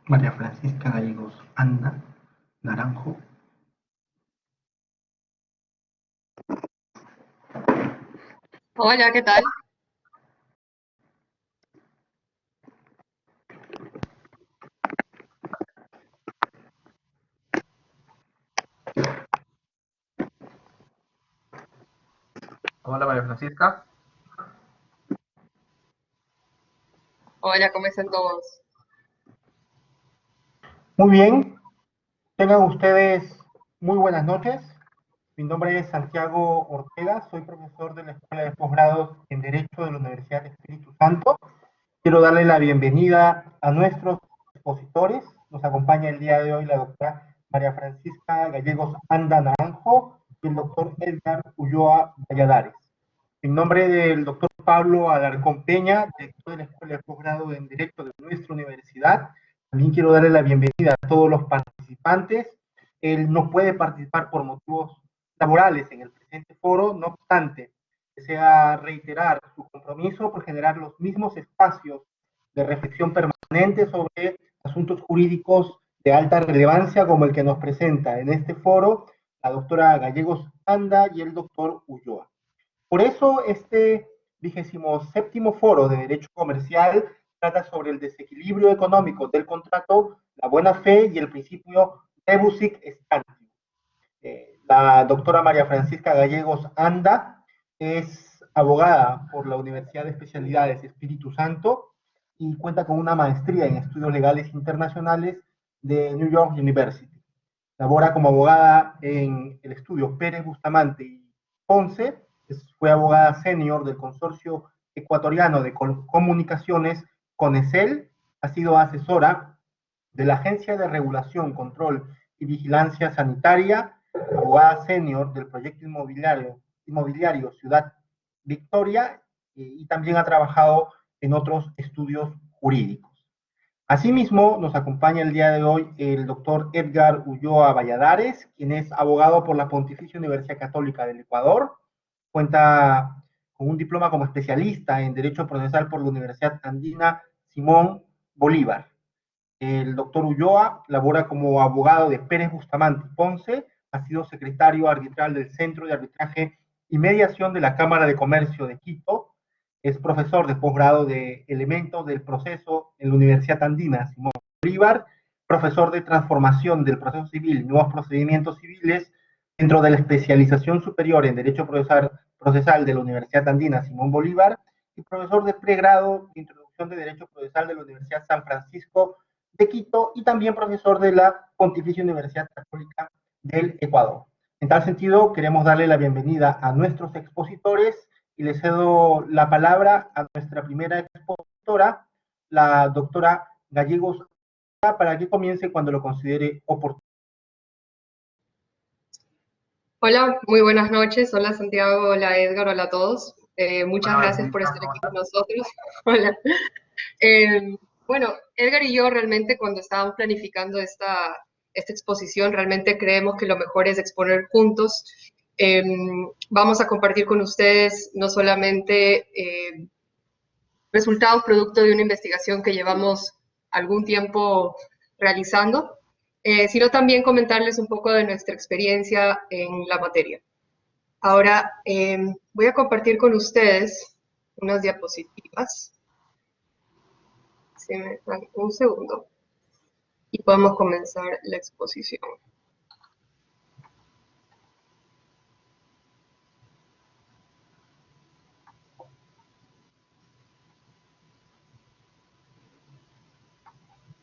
María Francisca Gallegos Anda Naranjo. Hola, ¿qué tal? Hola María Francisca. Hola, ¿cómo están todos? Muy bien, tengan ustedes muy buenas noches. Mi nombre es Santiago Ortega, soy profesor de la Escuela de Posgrados en Derecho de la Universidad de Espíritu Santo. Quiero darle la bienvenida a nuestros expositores. Nos acompaña el día de hoy la doctora María Francisca Gallegos Anda Naranjo y el doctor Edgar Ulloa Valladares. En nombre del doctor Pablo Alarcón Peña, director de la Escuela de Posgrado en Derecho de nuestra universidad, también quiero darle la bienvenida a todos los participantes. Él no puede participar por motivos laborales en el presente foro, no obstante, desea reiterar su compromiso por generar los mismos espacios de reflexión permanente sobre asuntos jurídicos de alta relevancia como el que nos presenta en este foro la doctora Gallegos Anda y el doctor Ulloa. Por eso este 27º Foro de Derecho Comercial trata sobre el desequilibrio económico del contrato, la buena fe y el principio rebus sic stantibus. La doctora María Francisca Gallegos Anda es abogada por la Universidad de Especialidades Espíritu Santo y cuenta con una maestría en estudios legales internacionales de New York University. Labora como abogada en el estudio Pérez Bustamante y Ponce. Fue abogada senior del Consorcio Ecuatoriano de Comunicaciones CONECEL. Ha sido asesora de la Agencia de Regulación, Control y Vigilancia Sanitaria, abogada senior del proyecto inmobiliario Ciudad Victoria, y también ha trabajado en otros estudios jurídicos. Asimismo, nos acompaña el día de hoy el doctor Edgar Ulloa Valladares, quien es abogado por la Pontificia Universidad Católica del Ecuador. Cuenta con un diploma como especialista en Derecho Procesal por la Universidad Andina Simón Bolívar. El doctor Ulloa labora como abogado de Pérez Bustamante Ponce, ha sido secretario arbitral del Centro de Arbitraje y Mediación de la Cámara de Comercio de Quito, es profesor de posgrado de Elementos del Proceso en la Universidad Andina Simón Bolívar, profesor de Transformación del Proceso Civil y Nuevos Procedimientos Civiles dentro de la especialización superior en Derecho Procesal de la Universidad Andina Simón Bolívar y profesor de pregrado de Introducción de Derecho Procesal de la Universidad San Francisco de Quito y también profesor de la Pontificia Universidad Católica del Ecuador. En tal sentido, queremos darle la bienvenida a nuestros expositores y le cedo la palabra a nuestra primera expositora, la doctora Gallegos, para que comience cuando lo considere oportuno. Hola, muy buenas noches. Hola Santiago, hola Edgar, hola a todos. Muchas Hola gracias por Francisca, estar ¿cómo aquí con estás? nosotros. Hola. Bueno, Edgar y yo realmente cuando estábamos planificando esta exposición, realmente creemos que lo mejor es exponer juntos. Vamos a compartir con ustedes no solamente resultados producto de una investigación que llevamos algún tiempo realizando, sino también comentarles un poco de nuestra experiencia en la materia. Ahora voy a compartir con ustedes unas diapositivas. Si me dan un segundo y podemos comenzar la exposición.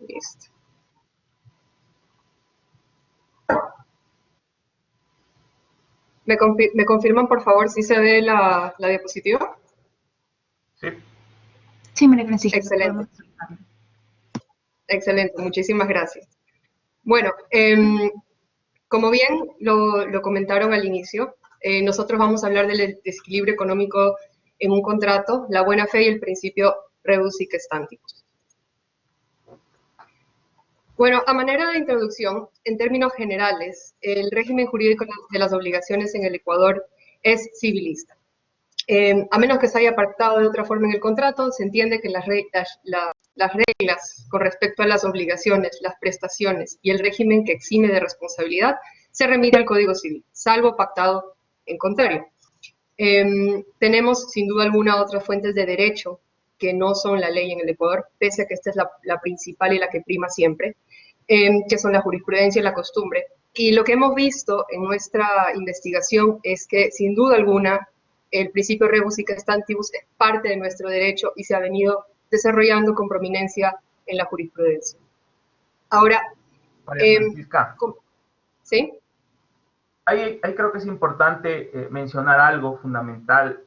Listo. ¿Me confirman, por favor, si se ve la diapositiva? Sí. Sí, María Francisca. Excelente. Excelente, muchísimas gracias. Bueno, como bien lo comentaron al inicio, nosotros vamos a hablar del desequilibrio económico en un contrato, la buena fe y el principio rebus sic stantibus. Bueno, a manera de introducción, en términos generales, el régimen jurídico de las obligaciones en el Ecuador es civilista. A menos que se haya pactado de otra forma en el contrato, se entiende que las reglas con respecto a las obligaciones, las prestaciones y el régimen que exime de responsabilidad se remite al Código Civil, salvo pactado en contrario. Tenemos sin duda alguna otras fuentes de derecho que no son la ley en el Ecuador, pese a que esta es la principal y la que prima siempre, que son la jurisprudencia y la costumbre. Y lo que hemos visto en nuestra investigación es que sin duda alguna el principio rebus sic stantibus es parte de nuestro derecho y se ha venido desarrollando con prominencia en la jurisprudencia. Ahora, María Francisca, ¿sí? ahí creo que es importante mencionar algo fundamental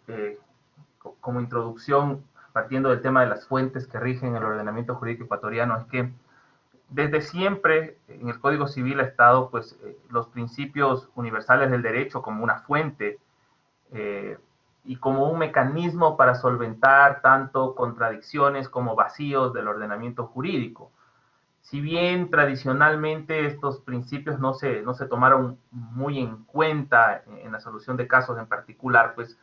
como introducción, partiendo del tema de las fuentes que rigen el ordenamiento jurídico ecuatoriano, es que desde siempre en el Código Civil ha estado pues, los principios universales del derecho como una fuente y como un mecanismo para solventar tanto contradicciones como vacíos del ordenamiento jurídico. Si bien tradicionalmente estos principios no se tomaron muy en cuenta en la solución de casos en particular, pues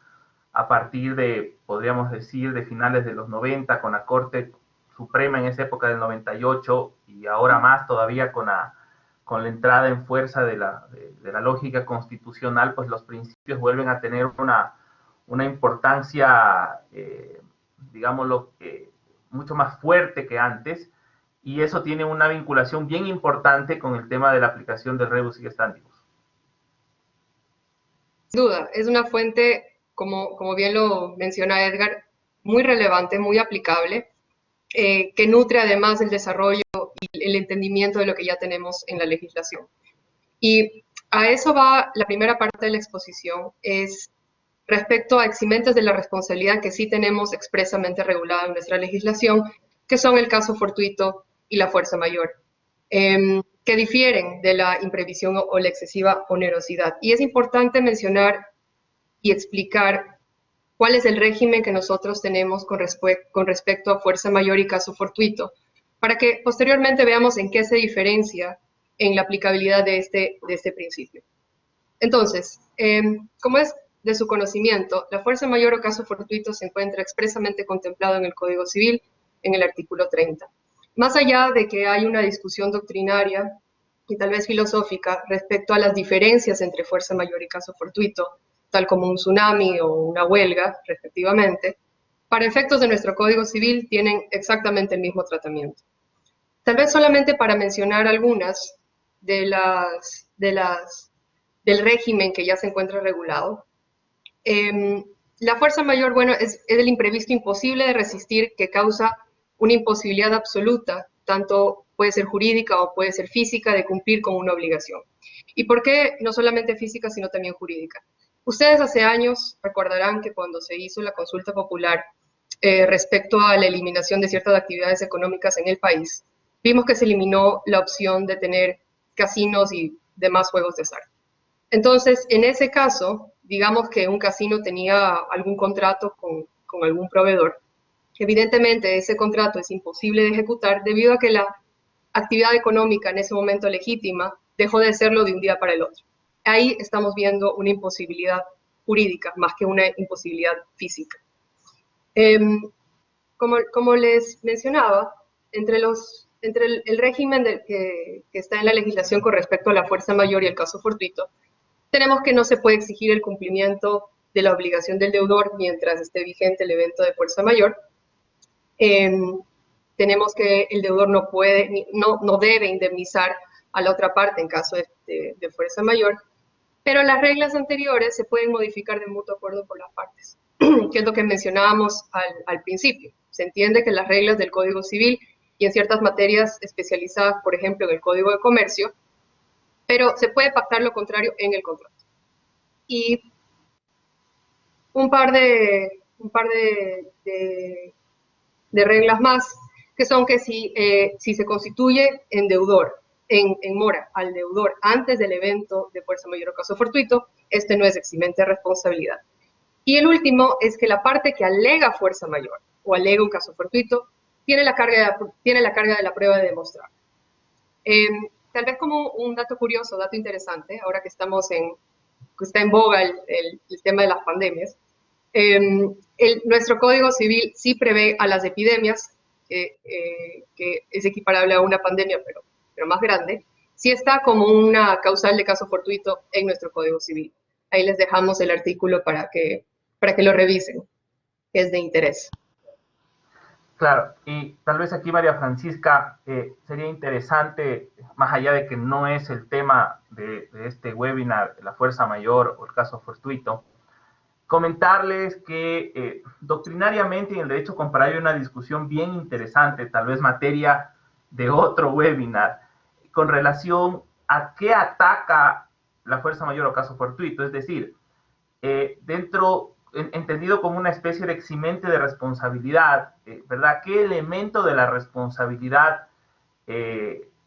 a partir de, podríamos decir, de finales de los 90, con la Corte Suprema en esa época del 98 y ahora más todavía con la entrada en fuerza de la lógica constitucional, pues los principios vuelven a tener una importancia, digámoslo, mucho más fuerte que antes, y eso tiene una vinculación bien importante con el tema de la aplicación del rebus sic stantibus. Sin duda, es una fuente, como bien lo menciona Edgar, muy relevante, muy aplicable, que nutre además el desarrollo y el entendimiento de lo que ya tenemos en la legislación. Y a eso va la primera parte de la exposición, es respecto a eximentes de la responsabilidad que sí tenemos expresamente regulada en nuestra legislación, que son el caso fortuito y la fuerza mayor, que difieren de la imprevisión o la excesiva onerosidad. Y es importante mencionar y explicar cuál es el régimen que nosotros tenemos con respecto a fuerza mayor y caso fortuito, para que posteriormente veamos en qué se diferencia en la aplicabilidad de este principio. Entonces, como es de su conocimiento, la fuerza mayor o caso fortuito se encuentra expresamente contemplado en el Código Civil, en el artículo 30. Más allá de que hay una discusión doctrinaria y tal vez filosófica respecto a las diferencias entre fuerza mayor y caso fortuito, tal como un tsunami o una huelga, respectivamente, para efectos de nuestro Código Civil tienen exactamente el mismo tratamiento. Tal vez solamente para mencionar algunas del régimen que ya se encuentra regulado. La fuerza mayor, bueno, es el imprevisto imposible de resistir que causa una imposibilidad absoluta, tanto puede ser jurídica o puede ser física, de cumplir con una obligación. ¿Y por qué no solamente física, sino también jurídica? Ustedes hace años recordarán que cuando se hizo la consulta popular respecto a la eliminación de ciertas actividades económicas en el país, vimos que se eliminó la opción de tener casinos y demás juegos de azar. Entonces, en ese caso, digamos que un casino tenía algún contrato con algún proveedor. Evidentemente, ese contrato es imposible de ejecutar debido a que la actividad económica en ese momento legítima dejó de serlo de un día para el otro. Ahí estamos viendo una imposibilidad jurídica más que una imposibilidad física. Como les mencionaba, entre el régimen que está en la legislación con respecto a la fuerza mayor y el caso fortuito, tenemos que no se puede exigir el cumplimiento de la obligación del deudor mientras esté vigente el evento de fuerza mayor. Tenemos que el deudor no debe indemnizar a la otra parte en caso de fuerza mayor, pero las reglas anteriores se pueden modificar de mutuo acuerdo por las partes, que es lo que mencionábamos al principio. Se entiende que las reglas del Código Civil y en ciertas materias especializadas, por ejemplo, en el Código de Comercio, pero se puede pactar lo contrario en el contrato. Y un par de reglas más, que son que si se constituye en deudor, en mora al deudor antes del evento de fuerza mayor o caso fortuito, este no es eximente de responsabilidad. Y el último es que la parte que alega fuerza mayor o alega un caso fortuito tiene la carga de la prueba de demostrar. Tal vez como un dato curioso, dato interesante, ahora que está en boga el tema de las pandemias, Nuestro Código Civil sí prevé a las epidemias, que es equiparable a una pandemia, pero más grande, sí está como una causal de caso fortuito en nuestro Código Civil. Ahí les dejamos el artículo para que lo revisen, que es de interés. Claro, y tal vez aquí, María Francisca, sería interesante, más allá de que no es el tema de este webinar, la fuerza mayor o el caso fortuito, comentarles que doctrinariamente en el derecho comparado hay una discusión bien interesante, tal vez materia de otro webinar, con relación a qué ataca la fuerza mayor o caso fortuito, es decir, entendido como una especie de eximente de responsabilidad, ¿verdad? ¿Qué elemento de la responsabilidad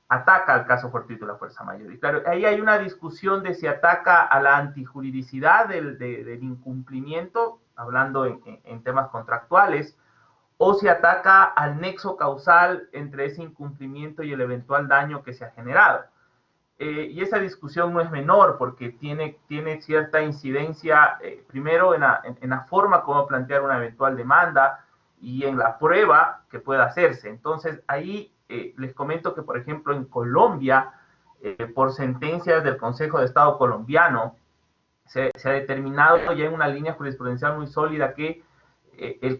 ataca al caso fortuito la fuerza mayor? Y claro, ahí hay una discusión de si ataca a la antijuridicidad del incumplimiento, hablando en temas contractuales, o si ataca al nexo causal entre ese incumplimiento y el eventual daño que se ha generado. Y esa discusión no es menor porque tiene cierta incidencia, primero en la forma como plantear una eventual demanda y en la prueba que pueda hacerse. Entonces, ahí les comento que, por ejemplo, en Colombia, por sentencias del Consejo de Estado colombiano, se ha determinado ya en una línea jurisprudencial muy sólida que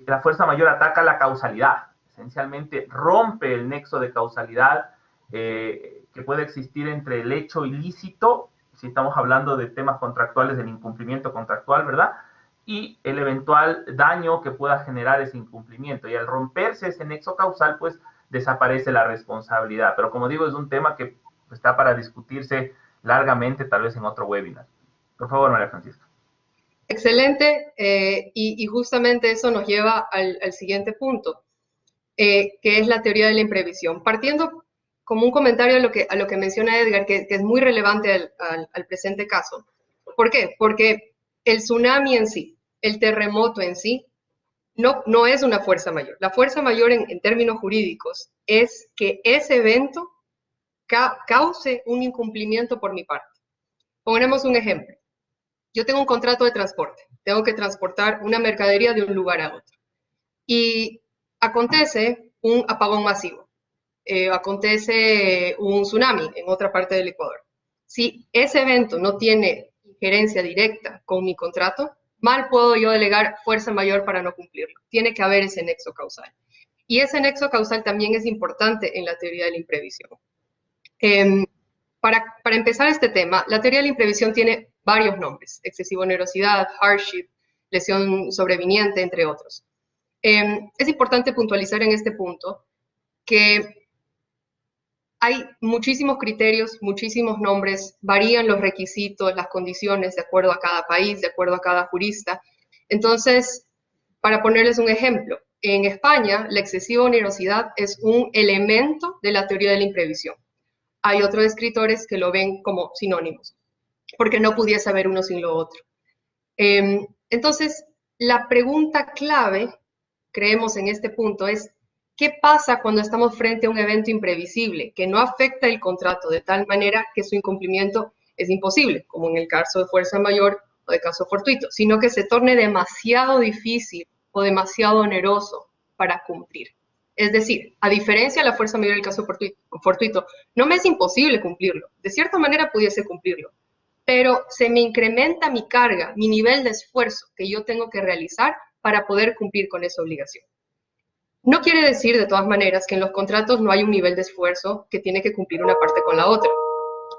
la fuerza mayor ataca la causalidad. Esencialmente rompe el nexo de causalidad que puede existir entre el hecho ilícito, si estamos hablando de temas contractuales, del incumplimiento contractual, ¿verdad? Y el eventual daño que pueda generar ese incumplimiento. Y al romperse ese nexo causal, pues desaparece la responsabilidad. Pero como digo, es un tema que está para discutirse largamente, tal vez en otro webinar. Por favor, María Francisca. Excelente, y justamente eso nos lleva al siguiente punto, que es la teoría de la imprevisión. Partiendo como un comentario a lo que menciona Edgar, que es muy relevante al presente caso. ¿Por qué? Porque el tsunami en sí, el terremoto en sí, no es una fuerza mayor. La fuerza mayor en términos jurídicos es que ese evento cause un incumplimiento por mi parte. Ponemos un ejemplo. Yo tengo un contrato de transporte, tengo que transportar una mercadería de un lugar a otro. Y acontece un apagón masivo, acontece un tsunami en otra parte del Ecuador. Si ese evento no tiene injerencia directa con mi contrato, mal puedo yo delegar fuerza mayor para no cumplirlo. Tiene que haber ese nexo causal. Y ese nexo causal también es importante en la teoría de la imprevisión. Para empezar este tema, la teoría de la imprevisión tiene varios nombres: excesiva onerosidad, hardship, lesión sobreviniente, entre otros. Es importante puntualizar en este punto que hay muchísimos criterios, muchísimos nombres, varían los requisitos, las condiciones de acuerdo a cada país, de acuerdo a cada jurista. Entonces, para ponerles un ejemplo, en España la excesiva onerosidad es un elemento de la teoría de la imprevisión. Hay otros escritores que lo ven como sinónimos, porque no pudiese haber uno sin lo otro. Entonces, la pregunta clave, creemos en este punto, es ¿qué pasa cuando estamos frente a un evento imprevisible que no afecta el contrato de tal manera que su incumplimiento es imposible, como en el caso de fuerza mayor o de caso fortuito, sino que se torne demasiado difícil o demasiado oneroso para cumplir? Es decir, a diferencia de la fuerza mayor del caso fortuito, no me es imposible cumplirlo. De cierta manera pudiese cumplirlo, pero se me incrementa mi carga, mi nivel de esfuerzo que yo tengo que realizar para poder cumplir con esa obligación. No quiere decir, de todas maneras, que en los contratos no hay un nivel de esfuerzo que tiene que cumplir una parte con la otra.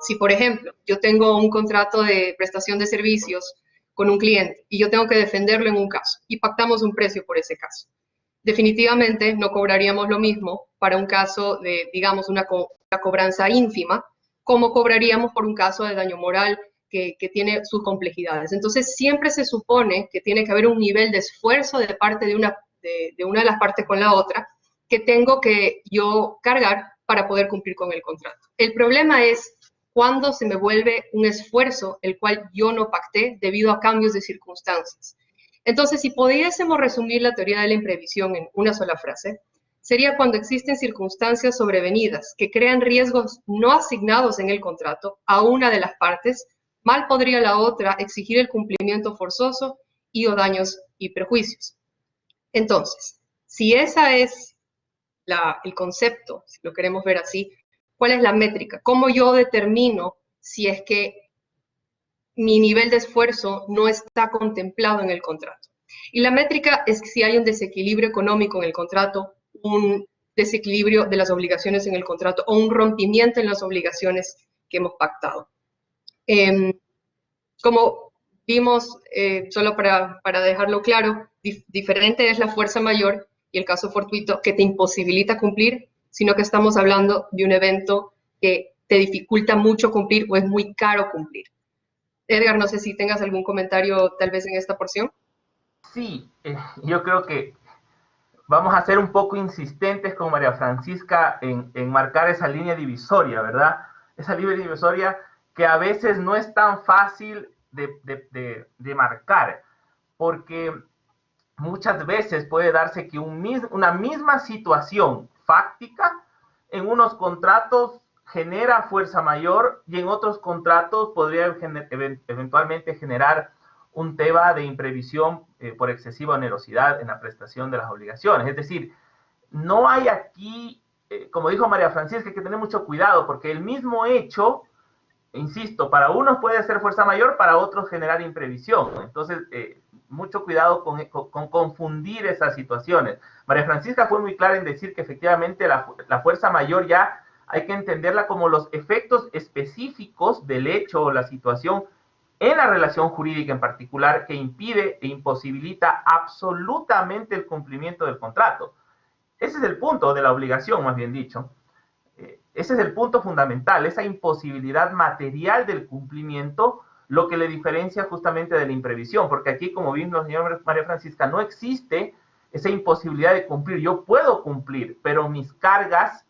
Si, por ejemplo, yo tengo un contrato de prestación de servicios con un cliente y yo tengo que defenderlo en un caso y pactamos un precio por ese caso, definitivamente no cobraríamos lo mismo para un caso de, digamos, una cobranza ínfima, como cobraríamos por un caso de daño moral que tiene sus complejidades. Entonces, siempre se supone que tiene que haber un nivel de esfuerzo de parte de una de las partes con la otra, que tengo que yo cargar para poder cumplir con el contrato. El problema es cuando se me vuelve un esfuerzo el cual yo no pacté debido a cambios de circunstancias. Entonces, si pudiésemos resumir la teoría de la imprevisión en una sola frase, sería cuando existen circunstancias sobrevenidas que crean riesgos no asignados en el contrato a una de las partes, mal podría la otra exigir el cumplimiento forzoso y o daños y perjuicios. Entonces, si ese es el concepto, si lo queremos ver así, ¿cuál es la métrica? ¿Cómo yo determino si es que mi nivel de esfuerzo no está contemplado en el contrato? Y la métrica es que si hay un desequilibrio económico en el contrato, un desequilibrio de las obligaciones en el contrato o un rompimiento en las obligaciones que hemos pactado. Como vimos, solo para dejarlo claro, diferente es la fuerza mayor y el caso fortuito que te imposibilita cumplir, sino que estamos hablando de un evento que te dificulta mucho cumplir o es muy caro cumplir. Edgar, no sé si tengas algún comentario tal vez en esta porción. Sí, yo creo que vamos a ser un poco insistentes con María Francisca en marcar esa línea divisoria, ¿verdad? Esa línea divisoria que a veces no es tan fácil de marcar, porque muchas veces puede darse que una misma situación fáctica en unos contratos genera fuerza mayor y en otros contratos podría eventualmente generar un tema de imprevisión por excesiva onerosidad en la prestación de las obligaciones. Es decir, no hay aquí, como dijo María Francisca, hay que tener mucho cuidado porque el mismo hecho, insisto, para unos puede ser fuerza mayor, para otros generar imprevisión. Entonces, mucho cuidado con confundir esas situaciones. María Francisca fue muy clara en decir que efectivamente la fuerza mayor ya hay que entenderla como los efectos específicos del hecho o la situación en la relación jurídica en particular que impide e imposibilita absolutamente el cumplimiento del contrato. Ese es el punto de la obligación, más bien dicho. Ese es el punto fundamental, esa imposibilidad material del cumplimiento, lo que le diferencia justamente de la imprevisión, porque aquí, como vimos, señora María Francisca, no existe esa imposibilidad de cumplir. Yo puedo cumplir, pero mis cargas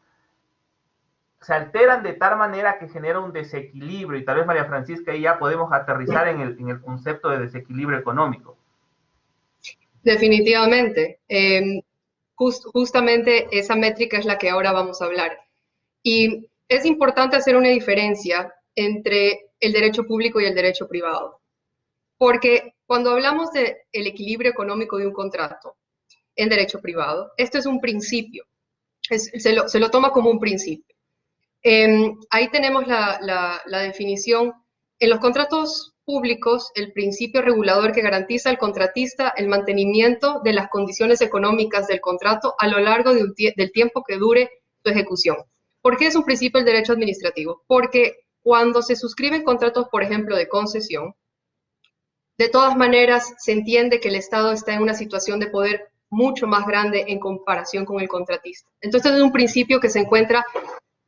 se alteran de tal manera que genera un desequilibrio, y tal vez María Francisca ahí ya podemos aterrizar en el concepto de desequilibrio económico. Definitivamente. Justamente esa métrica es la que ahora vamos a hablar. Y es importante hacer una diferencia entre el derecho público y el derecho privado. Porque cuando hablamos del equilibrio económico de un contrato en derecho privado, esto es un principio. Se lo toma como un principio. Ahí tenemos la definición. En los contratos públicos, el principio regulador que garantiza al contratista el mantenimiento de las condiciones económicas del contrato a lo largo del tiempo que dure su ejecución. ¿Por qué es un principio del derecho administrativo? Porque cuando se suscriben contratos, por ejemplo, de concesión, de todas maneras se entiende que el Estado está en una situación de poder mucho más grande en comparación con el contratista. Entonces es un principio que se encuentra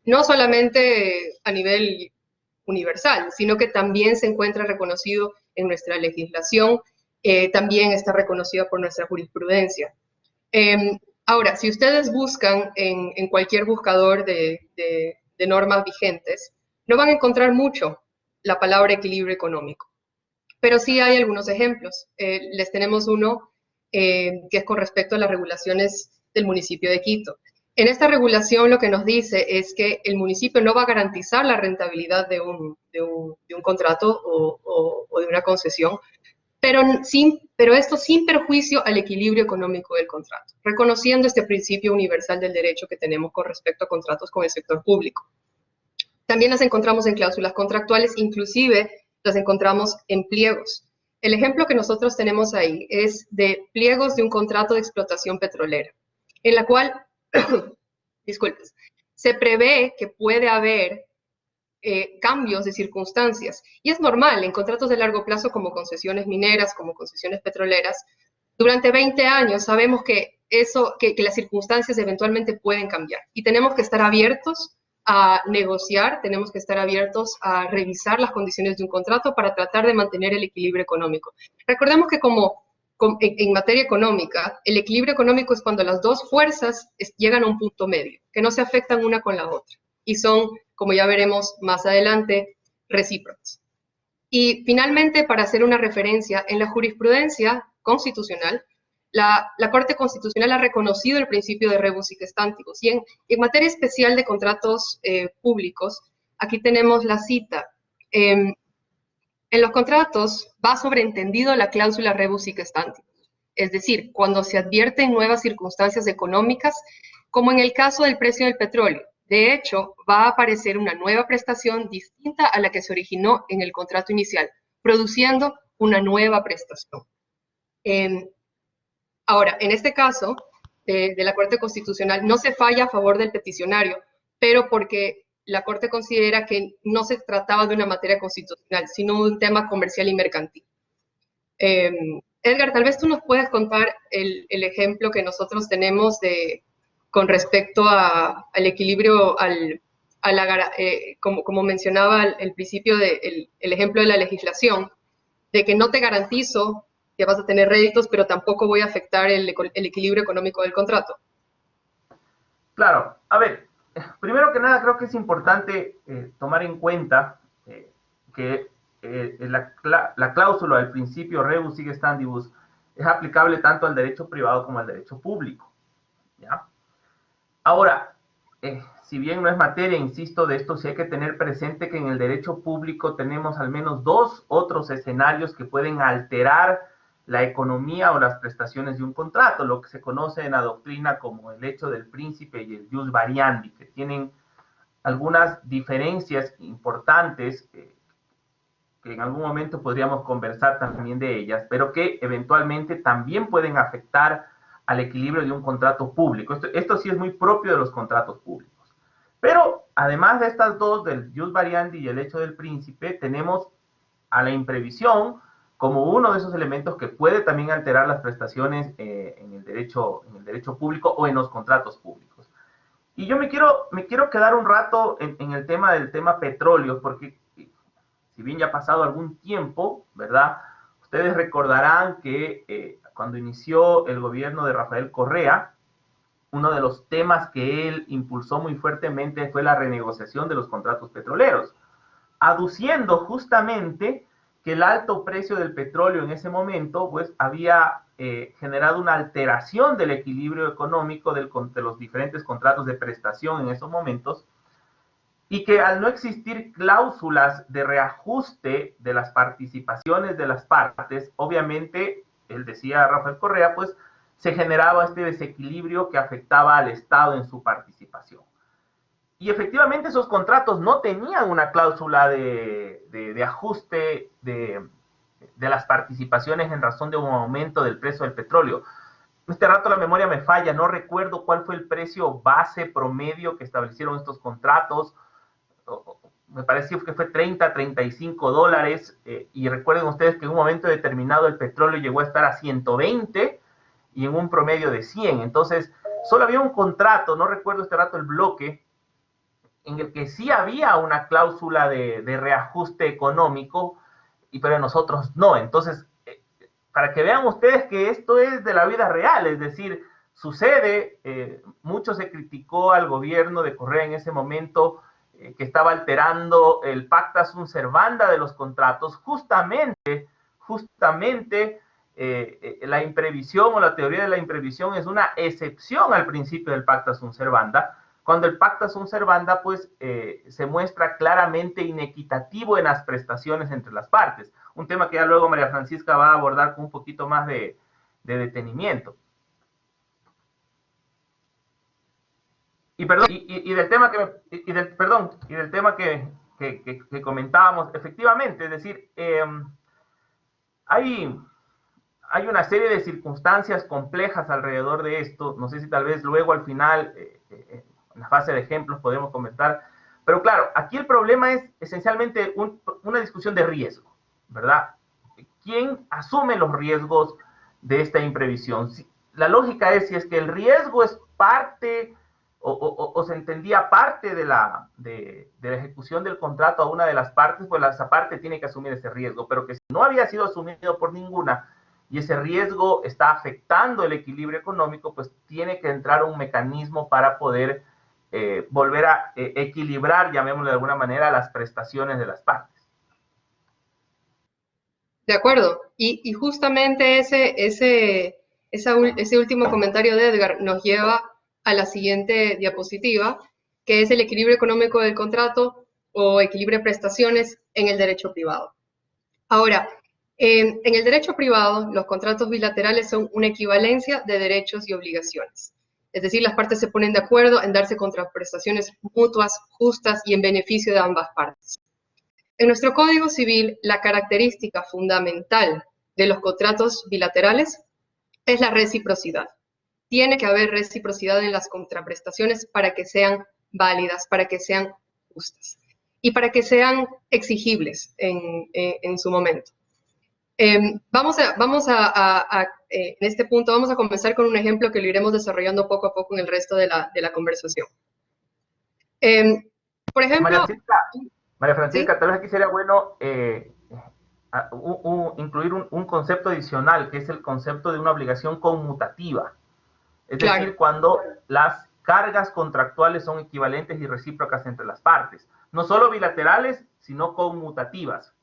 no solamente a nivel universal, sino que también se encuentra reconocido en nuestra legislación, también está reconocido por nuestra jurisprudencia. Ahora, si ustedes buscan en cualquier buscador de normas vigentes, no van a encontrar mucho la palabra equilibrio económico, pero sí hay algunos ejemplos. Les tenemos uno que es con respecto a las regulaciones del municipio de Quito. En esta regulación lo que nos dice es que el municipio no va a garantizar la rentabilidad de un contrato o de una concesión, pero esto sin perjuicio al equilibrio económico del contrato, reconociendo este principio universal del derecho que tenemos con respecto a contratos con el sector público. También las encontramos en cláusulas contractuales, inclusive las encontramos en pliegos. El ejemplo que nosotros tenemos ahí es de pliegos de un contrato de explotación petrolera, en la cual disculpes, se prevé que puede haber cambios de circunstancias. Y es normal en contratos de largo plazo como concesiones mineras, como concesiones petroleras. Durante 20 años sabemos que las circunstancias eventualmente pueden cambiar y tenemos que estar abiertos a negociar, tenemos que estar abiertos a revisar las condiciones de un contrato para tratar de mantener el equilibrio económico. Recordemos que en materia económica, el equilibrio económico es cuando las dos fuerzas llegan a un punto medio, que no se afectan una con la otra, y son, como ya veremos más adelante, recíprocas. Y finalmente, para hacer una referencia, en la jurisprudencia constitucional, la Corte Constitucional ha reconocido el principio de rebus sic stantibus, y en materia especial de contratos públicos, aquí tenemos la cita. En los contratos va sobreentendido la cláusula rebus sic stantibus, es decir, cuando se advierten nuevas circunstancias económicas, como en el caso del precio del petróleo. De hecho, va a aparecer una nueva prestación distinta a la que se originó en el contrato inicial, produciendo una nueva prestación. Ahora, en este caso de la Corte Constitucional, no se falla a favor del peticionario, pero porque la Corte considera que no se trataba de una materia constitucional, sino de un tema comercial y mercantil. Edgar, tal vez tú nos puedas contar el ejemplo que nosotros tenemos con respecto al equilibrio, como mencionaba al principio, el ejemplo de la legislación, de que no te garantizo que vas a tener réditos, pero tampoco voy a afectar el equilibrio económico del contrato. Claro, a ver, primero que nada creo que es importante tomar en cuenta que la cláusula del principio rebus sic stantibus es aplicable tanto al derecho privado como al derecho público, ¿ya? Ahora, si bien no es materia, insisto, de esto sí hay que tener presente que en el derecho público tenemos al menos dos otros escenarios que pueden alterar la economía o las prestaciones de un contrato, lo que se conoce en la doctrina como el hecho del príncipe y el jus variandi, que tienen algunas diferencias importantes que en algún momento podríamos conversar también de ellas, pero que eventualmente también pueden afectar al equilibrio de un contrato público. Esto sí es muy propio de los contratos públicos. Pero además de estas dos, del jus variandi y el hecho del príncipe, tenemos a la imprevisión como uno de esos elementos que puede también alterar las prestaciones en el derecho público o en los contratos públicos. Y yo me quiero quedar un rato en el tema del tema petróleo, porque si bien ya ha pasado algún tiempo, ¿verdad? Ustedes recordarán que cuando inició el gobierno de Rafael Correa, uno de los temas que él impulsó muy fuertemente fue la renegociación de los contratos petroleros, aduciendo justamente que el alto precio del petróleo en ese momento pues había generado una alteración del equilibrio económico de los diferentes contratos de prestación en esos momentos, y que al no existir cláusulas de reajuste de las participaciones de las partes, obviamente, él decía Rafael Correa, pues se generaba este desequilibrio que afectaba al Estado en su participación. Y efectivamente esos contratos no tenían una cláusula de ajuste de las participaciones en razón de un aumento del precio del petróleo. Este rato la memoria me falla, no recuerdo cuál fue el precio base promedio que establecieron estos contratos. Me pareció que fue 30, 35 dólares, y recuerden ustedes que en un momento determinado el petróleo llegó a estar a 120 y en un promedio de 100. Entonces, solo había un contrato, no recuerdo este rato el bloque, en el que sí había una cláusula de reajuste económico, pero nosotros no. Entonces, para que vean ustedes que esto es de la vida real, es decir, sucede, mucho se criticó al gobierno de Correa en ese momento, que estaba alterando el pacta sunt servanda de los contratos, justamente la imprevisión o la teoría de la imprevisión es una excepción al principio del pacta sunt servanda, cuando el pacta sunt servanda pues se muestra claramente inequitativo en las prestaciones entre las partes, un tema que ya luego María Francisca va a abordar con un poquito más de detenimiento. Y del tema que comentábamos, efectivamente, es decir, hay una serie de circunstancias complejas alrededor de esto. No sé si tal vez luego al final, en la fase de ejemplos, podemos comentar. Pero claro, aquí el problema es esencialmente una discusión de riesgo, ¿verdad? ¿Quién asume los riesgos de esta imprevisión? La lógica es, si es que el riesgo es parte o se entendía parte de la ejecución del contrato a una de las partes, pues esa parte tiene que asumir ese riesgo, pero que si no había sido asumido por ninguna y ese riesgo está afectando el equilibrio económico, pues tiene que entrar un mecanismo para poder volver a equilibrar, llamémosle de alguna manera, las prestaciones de las partes. De acuerdo, y justamente ese último comentario de Edgar nos lleva a la siguiente diapositiva, que es el equilibrio económico del contrato o equilibrio de prestaciones en el derecho privado. Ahora, en el derecho privado, los contratos bilaterales son una equivalencia de derechos y obligaciones. Es decir, las partes se ponen de acuerdo en darse contraprestaciones mutuas, justas y en beneficio de ambas partes. En nuestro Código Civil, la característica fundamental de los contratos bilaterales es la reciprocidad. Tiene que haber reciprocidad en las contraprestaciones para que sean válidas, para que sean justas y para que sean exigibles en su momento. En este punto vamos a comenzar con un ejemplo que lo iremos desarrollando poco a poco en el resto de la conversación. Por ejemplo... María Francisca, ¿sí? tal vez aquí sería bueno incluir un concepto adicional, que es el concepto de una obligación conmutativa. Es Claro. decir, cuando las cargas contractuales son equivalentes y recíprocas entre las partes. No solo bilaterales, sino conmutativas.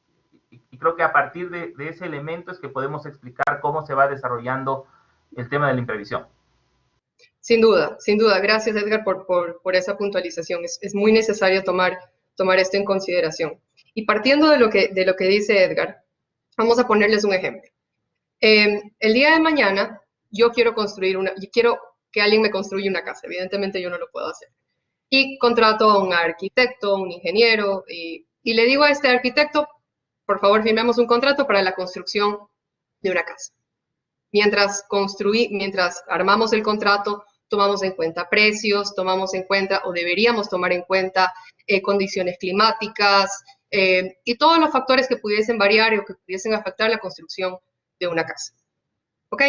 Y creo que a partir de ese elemento es que podemos explicar cómo se va desarrollando el tema de la imprevisión. Sin duda. Gracias, Edgar, por esa puntualización. Es muy necesario tomar esto en consideración. Y partiendo de lo que dice Edgar, vamos a ponerles un ejemplo. El día de mañana, yo quiero que alguien me construya una casa. Evidentemente yo no lo puedo hacer. Y contrato a un arquitecto, un ingeniero, y le digo a este arquitecto, por favor, firmemos un contrato para la construcción de una casa. Mientras armamos el contrato, tomamos en cuenta precios, tomamos en cuenta, o deberíamos tomar en cuenta, condiciones climáticas, y todos los factores que pudiesen variar o que pudiesen afectar la construcción de una casa. ¿Ok?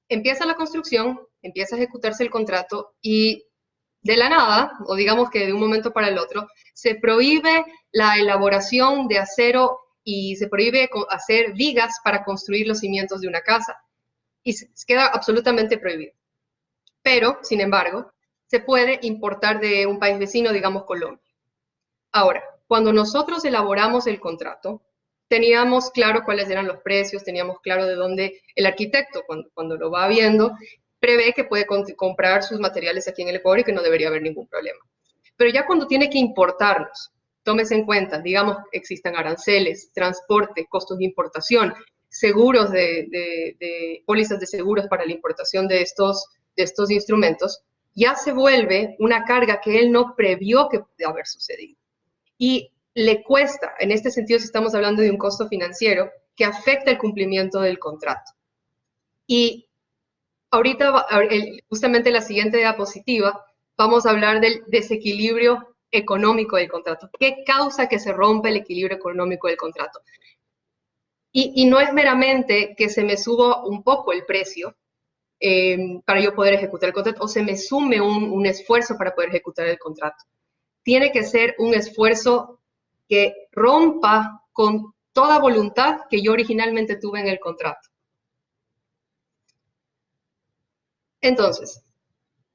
Empieza la construcción, empieza a ejecutarse el contrato, y de la nada, o digamos que de un momento para el otro, se prohíbe la elaboración de acero y se prohíbe hacer vigas para construir los cimientos de una casa. Y queda absolutamente prohibido. Pero, sin embargo, se puede importar de un país vecino, digamos Colombia. Ahora, cuando nosotros elaboramos el contrato, teníamos claro cuáles eran los precios, teníamos claro de dónde el arquitecto, cuando lo va viendo, prevé que puede comprar sus materiales aquí en el Ecuador y que no debería haber ningún problema. Pero ya cuando tiene que importarlos, tómese en cuenta, digamos, existan aranceles, transporte, costos de importación, seguros pólizas de seguros para la importación de estos instrumentos, ya se vuelve una carga que él no previó que pudiera haber sucedido. Y le cuesta, en este sentido, si estamos hablando de un costo financiero, que afecta el cumplimiento del contrato. Y ahorita, justamente la siguiente diapositiva, vamos a hablar del desequilibrio económico del contrato. ¿Qué causa que se rompa el equilibrio económico del contrato? Y no es meramente que se me suba un poco el precio para yo poder ejecutar el contrato, o se me sume un esfuerzo para poder ejecutar el contrato. Tiene que ser un esfuerzo que rompa con toda voluntad que yo originalmente tuve en el contrato. Entonces,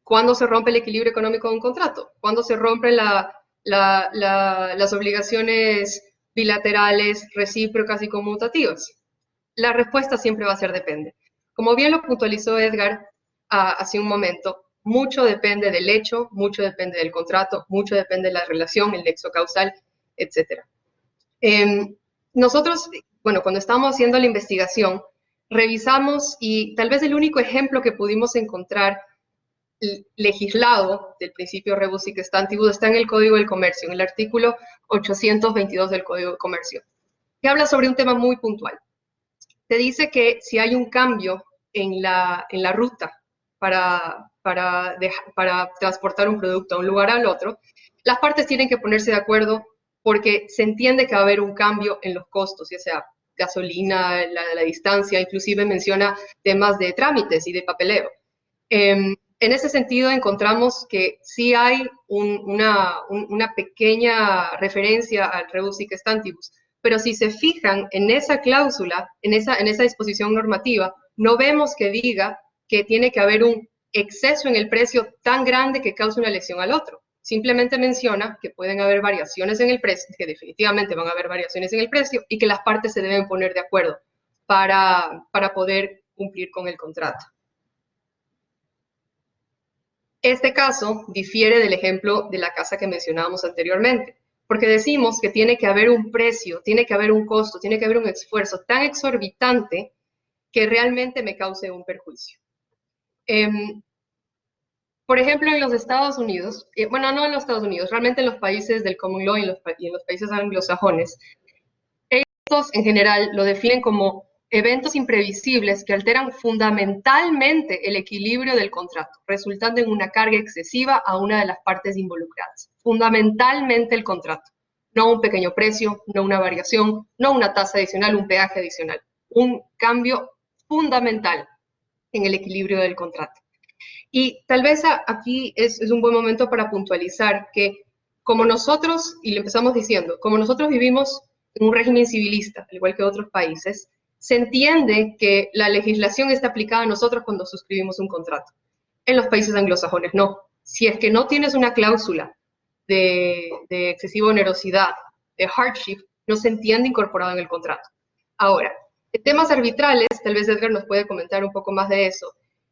¿cuándo se rompe el equilibrio económico de un contrato? ¿Cuándo se rompen las obligaciones bilaterales, recíprocas y conmutativas? La respuesta siempre va a ser depende. Como bien lo puntualizó Edgar hace un momento, mucho depende del hecho, mucho depende del contrato, mucho depende de la relación, el nexo causal, etc. Nosotros, bueno, cuando estábamos haciendo la investigación, revisamos, y tal vez el único ejemplo que pudimos encontrar legislado del principio rebus sic stantibus está en el Código del Comercio, en el artículo 822 del Código de Comercio, que habla sobre un tema muy puntual. Te dice que si hay un cambio en la ruta para transportar un producto a un lugar al otro, las partes tienen que ponerse de acuerdo porque se entiende que va a haber un cambio en los costos, ya sea gasolina, la distancia, inclusive menciona temas de trámites y de papeleo. En ese sentido encontramos que sí hay una pequeña referencia al rebus sic stantibus, pero si se fijan en esa cláusula, en esa disposición normativa, no vemos que diga que tiene que haber un exceso en el precio tan grande que cause una lesión al otro. Simplemente menciona que pueden haber variaciones en el precio, que definitivamente van a haber variaciones en el precio, y que las partes se deben poner de acuerdo para poder cumplir con el contrato. Este caso difiere del ejemplo de la casa que mencionábamos anteriormente, porque decimos que tiene que haber un precio, tiene que haber un costo, tiene que haber un esfuerzo tan exorbitante que realmente me cause un perjuicio. Por ejemplo, en los Estados Unidos, bueno, no en los Estados Unidos, realmente en los países del Common Law y en los países anglosajones, estos en general lo definen como eventos imprevisibles que alteran fundamentalmente el equilibrio del contrato, resultando en una carga excesiva a una de las partes involucradas. Fundamentalmente el contrato, no un pequeño precio, no una variación, no una tasa adicional, un peaje adicional. Un cambio fundamental en el equilibrio del contrato. Y tal vez aquí es un buen momento para puntualizar que como nosotros, y le empezamos diciendo, como nosotros vivimos en un régimen civilista, al igual que otros países, se entiende que la legislación está aplicada a nosotros cuando suscribimos un contrato. En los países anglosajones no. Si es que no tienes una cláusula de excesiva onerosidad, de hardship, no se entiende incorporado en el contrato. Ahora, en temas arbitrales, tal vez Edgar nos puede comentar un poco más de eso.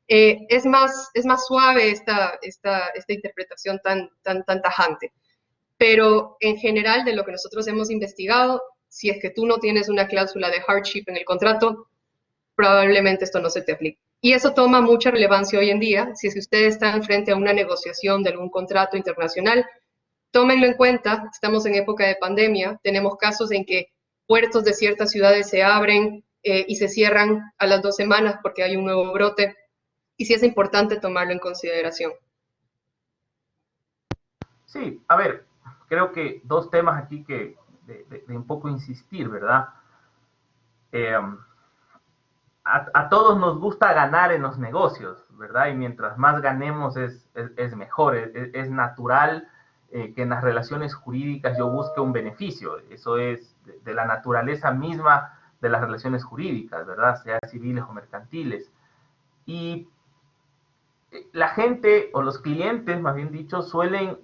Es más suave esta interpretación tan tajante. Pero en general, de lo que nosotros hemos investigado, si es que tú no tienes una cláusula de hardship en el contrato, probablemente esto no se te aplique. Y eso toma mucha relevancia hoy en día. Si es que ustedes están frente a una negociación de algún contrato internacional, tómenlo en cuenta. Estamos en época de pandemia. Tenemos casos en que puertos de ciertas ciudades se abren y se cierran a las 2 semanas porque hay un nuevo brote. Y sí es importante tomarlo en consideración. Sí, a ver, creo que 2 temas aquí que de un poco insistir, ¿verdad? A todos nos gusta ganar en los negocios, ¿verdad? Y mientras más ganemos es mejor, es natural que en las relaciones jurídicas yo busque un beneficio. Eso es de la naturaleza misma de las relaciones jurídicas, ¿verdad? Sea civiles o mercantiles. Y la gente o los clientes, más bien dicho, suelen,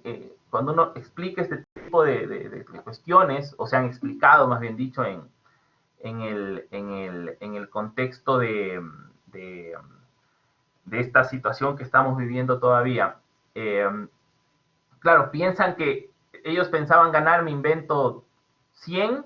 cuando uno explica este tipo de cuestiones, o se han explicado, más bien dicho, en el contexto de esta situación que estamos viviendo todavía, claro, piensan que ellos pensaban ganar, me invento, 100,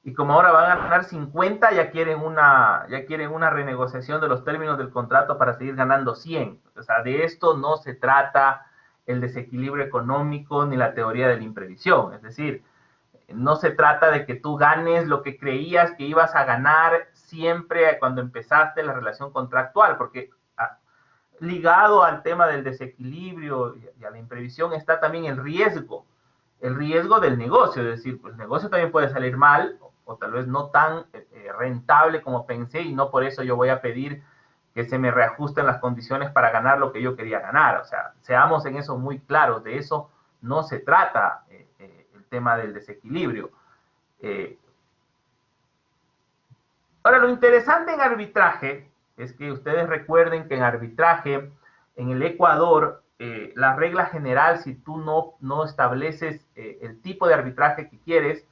y como ahora van a ganar 50, ya quieren una renegociación de los términos del contrato para seguir ganando 100. O sea, de esto no se trata el desequilibrio económico ni la teoría de la imprevisión. Es decir, no se trata de que tú ganes lo que creías que ibas a ganar siempre cuando empezaste la relación contractual, porque ligado al tema del desequilibrio y a la imprevisión está también el riesgo del negocio. Es decir, pues el negocio también puede salir mal, o tal vez no tan rentable como pensé, y no por eso yo voy a pedir que se me reajusten las condiciones para ganar lo que yo quería ganar. O sea, seamos en eso muy claros, de eso no se trata el tema del desequilibrio. Ahora, lo interesante en arbitraje es que ustedes recuerden que en arbitraje, en el Ecuador, la regla general, si tú no estableces el tipo de arbitraje que quieres,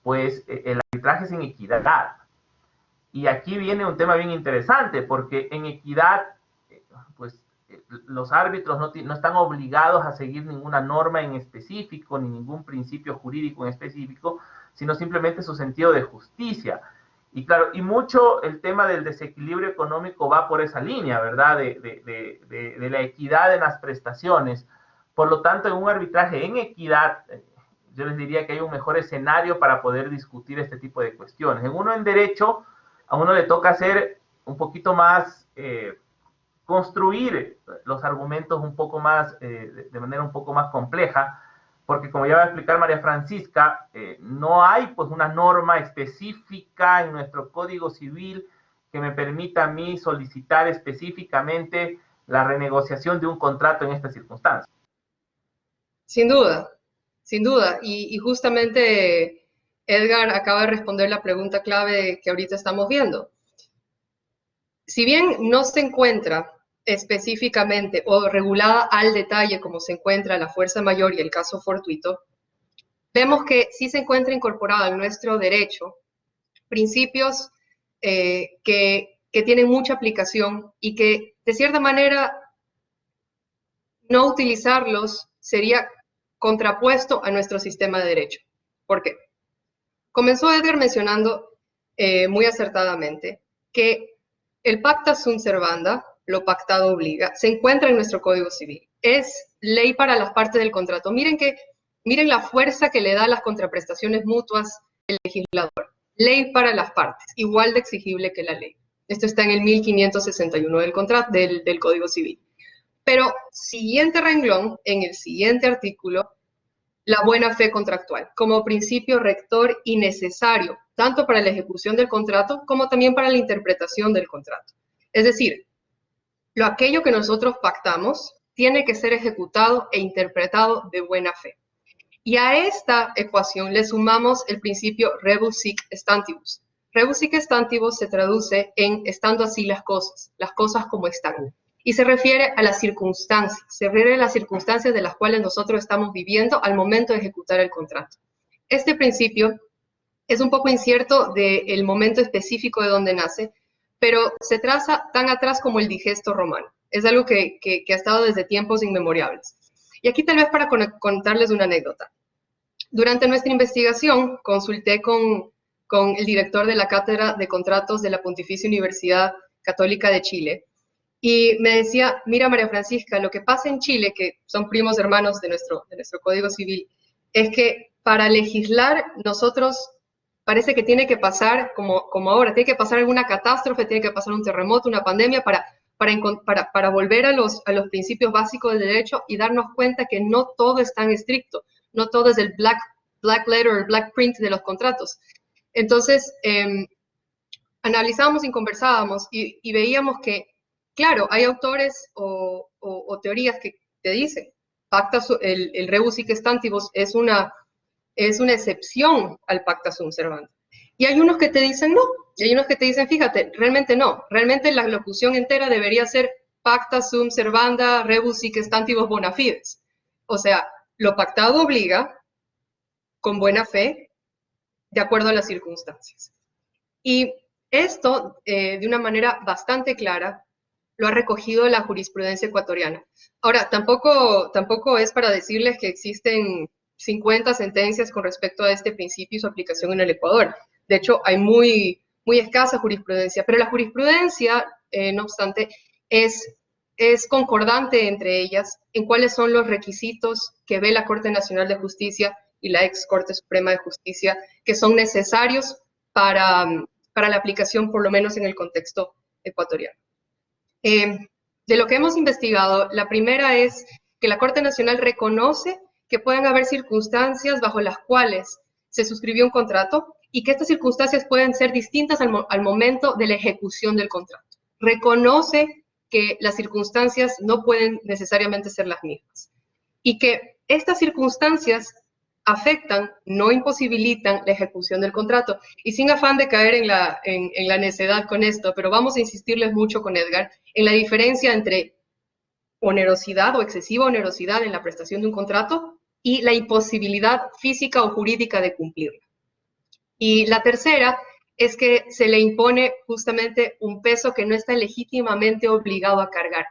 pues el arbitraje es en equidad. Y aquí viene un tema bien interesante, porque en equidad, pues los árbitros no están obligados a seguir ninguna norma en específico, ni ningún principio jurídico en específico, sino simplemente su sentido de justicia. Y claro, y mucho el tema del desequilibrio económico va por esa línea, ¿verdad? De la equidad en las prestaciones. Por lo tanto, en un arbitraje en equidad, yo les diría que hay un mejor escenario para poder discutir este tipo de cuestiones. En uno en derecho, a uno le toca hacer un poquito más, construir los argumentos un poco más, de manera un poco más compleja, porque como ya va a explicar María Francisca, no hay pues una norma específica en nuestro Código Civil que me permita a mí solicitar específicamente la renegociación de un contrato en estas circunstancias. Sin duda, sin duda. Y justamente Edgar acaba de responder la pregunta clave que ahorita estamos viendo. Si bien no se encuentra específicamente o regulada al detalle como se encuentra la fuerza mayor y el caso fortuito, vemos que sí se encuentra incorporado en nuestro derecho principios que tienen mucha aplicación y que de cierta manera no utilizarlos sería contrapuesto a nuestro sistema de derecho. ¿Por qué? Comenzó Edgar mencionando muy acertadamente que el pacta sunt servanda, lo pactado obliga, se encuentra en nuestro Código Civil. Es ley para las partes del contrato. Miren la fuerza que le da a las contraprestaciones mutuas el legislador. Ley para las partes, igual de exigible que la ley. Esto está en el 1561 del Código Civil. Pero, siguiente renglón, en el siguiente artículo, la buena fe contractual, como principio rector y necesario, tanto para la ejecución del contrato como también para la interpretación del contrato. Es decir, aquello que nosotros pactamos tiene que ser ejecutado e interpretado de buena fe. Y a esta ecuación le sumamos el principio rebus sic stantibus. Rebus sic stantibus se traduce en estando así las cosas como están. Y se refiere a las circunstancias, de las cuales nosotros estamos viviendo al momento de ejecutar el contrato. Este principio es un poco incierto del momento específico de donde nace, pero se traza tan atrás como el digesto romano. Es algo que ha estado desde tiempos inmemorables. Y aquí tal vez para contarles una anécdota. Durante nuestra investigación consulté con el director de la Cátedra de Contratos de la Pontificia Universidad Católica de Chile, y me decía, mira María Francisca, lo que pasa en Chile, que son primos hermanos de nuestro Código Civil, es que para legislar nosotros parece que tiene que pasar, como ahora, tiene que pasar alguna catástrofe, tiene que pasar un terremoto, una pandemia, para volver a los principios básicos del derecho y darnos cuenta que no todo es tan estricto, no todo es el black letter o el black print de los contratos. Entonces, analizábamos y conversábamos y veíamos que, claro, hay autores o teorías que te dicen, el rebus sic stantibus es una excepción al pacta sunt servanda. Y hay unos que te dicen no, y hay unos que te dicen, fíjate, realmente no, realmente la locución entera debería ser pacta sunt servanda rebus sic stantibus bona fides. O sea, lo pactado obliga con buena fe, de acuerdo a las circunstancias. Y esto, de una manera bastante clara, lo ha recogido la jurisprudencia ecuatoriana. Ahora, tampoco es para decirles que existen 50 sentencias con respecto a este principio y su aplicación en el Ecuador. De hecho, hay muy escasa jurisprudencia, pero la jurisprudencia, no obstante, es concordante entre ellas en cuáles son los requisitos que ve la Corte Nacional de Justicia y la ex Corte Suprema de Justicia que son necesarios para la aplicación, por lo menos en el contexto ecuatoriano. De lo que hemos investigado, la primera es que la Corte Nacional reconoce que pueden haber circunstancias bajo las cuales se suscribió un contrato y que estas circunstancias pueden ser distintas al momento de la ejecución del contrato. Reconoce que las circunstancias no pueden necesariamente ser las mismas y que estas circunstancias afectan, no imposibilitan la ejecución del contrato. Y sin afán de caer en la necedad con esto, pero vamos a insistirles mucho con Edgar, en la diferencia entre onerosidad o excesiva onerosidad en la prestación de un contrato y la imposibilidad física o jurídica de cumplirla. Y la tercera es que se le impone justamente un peso que no está legítimamente obligado a cargar.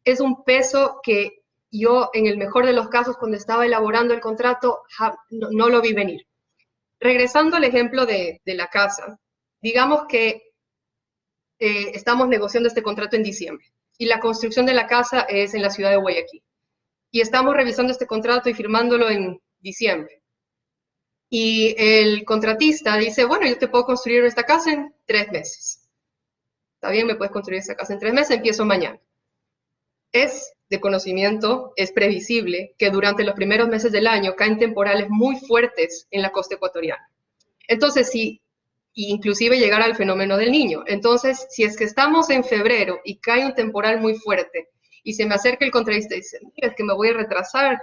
Es un peso que yo, en el mejor de los casos, cuando estaba elaborando el contrato, no lo vi venir. Regresando al ejemplo de la casa, digamos que estamos negociando este contrato en diciembre y la construcción de la casa es en la ciudad de Guayaquil. Y estamos revisando este contrato y firmándolo en diciembre. Y el contratista dice, bueno, yo te puedo construir esta casa en 3 meses. Está bien, me puedes construir esta casa en 3 meses, empiezo mañana. Es de conocimiento, es previsible que durante los primeros meses del año caen temporales muy fuertes en la costa ecuatoriana. Entonces, inclusive llegar al fenómeno del Niño. Entonces, si es que estamos en febrero y cae un temporal muy fuerte y se me acerca el contratista y dice, mira, es que me voy a retrasar,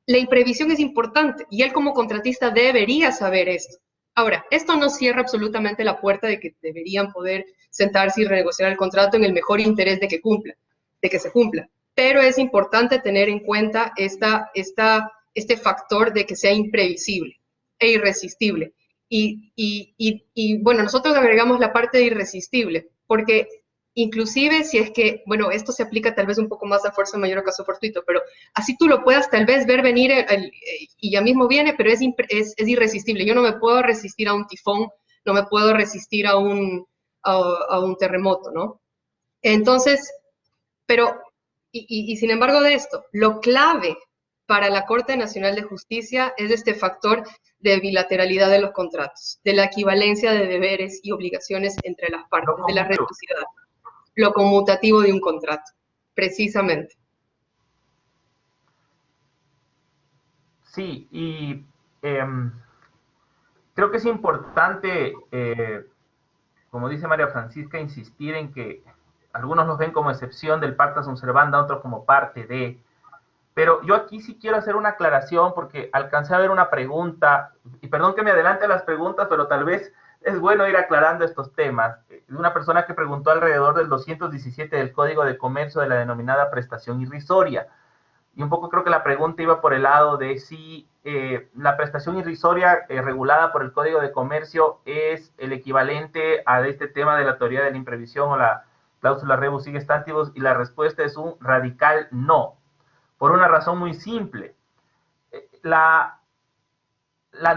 la imprevisión es importante y él como contratista debería saber esto. Ahora, esto no cierra absolutamente la puerta de que deberían poder sentarse y renegociar el contrato en el mejor interés de que se cumpla. Pero es importante tener en cuenta este factor de que sea imprevisible e irresistible. Y bueno, nosotros agregamos la parte de irresistible, porque inclusive si es que, bueno, esto se aplica tal vez un poco más a fuerza mayor o caso fortuito, pero así tú lo puedas tal vez ver venir y ya mismo viene, pero es irresistible. Yo no me puedo resistir a un tifón, no me puedo resistir a un terremoto, ¿no? Entonces, pero, y sin embargo de esto, lo clave para la Corte Nacional de Justicia es este factor de bilateralidad de los contratos, de la equivalencia de deberes y obligaciones entre las partes, de la reciprocidad, lo conmutativo de un contrato, precisamente. Sí, y creo que es importante, como dice María Francisca, insistir en que algunos nos ven como excepción del pacta sunt servanda, otros como parte de. Pero yo aquí sí quiero hacer una aclaración porque alcancé a ver una pregunta, y perdón que me adelante a las preguntas, pero tal vez es bueno ir aclarando estos temas. Una persona que preguntó alrededor del 217 del Código de Comercio de la denominada prestación irrisoria. Y un poco creo que la pregunta iba por el lado de si la prestación irrisoria regulada por el Código de Comercio es el equivalente a este tema de la teoría de la imprevisión o la cláusula rebus sic stantibus, y la respuesta es un radical no, por una razón muy simple. La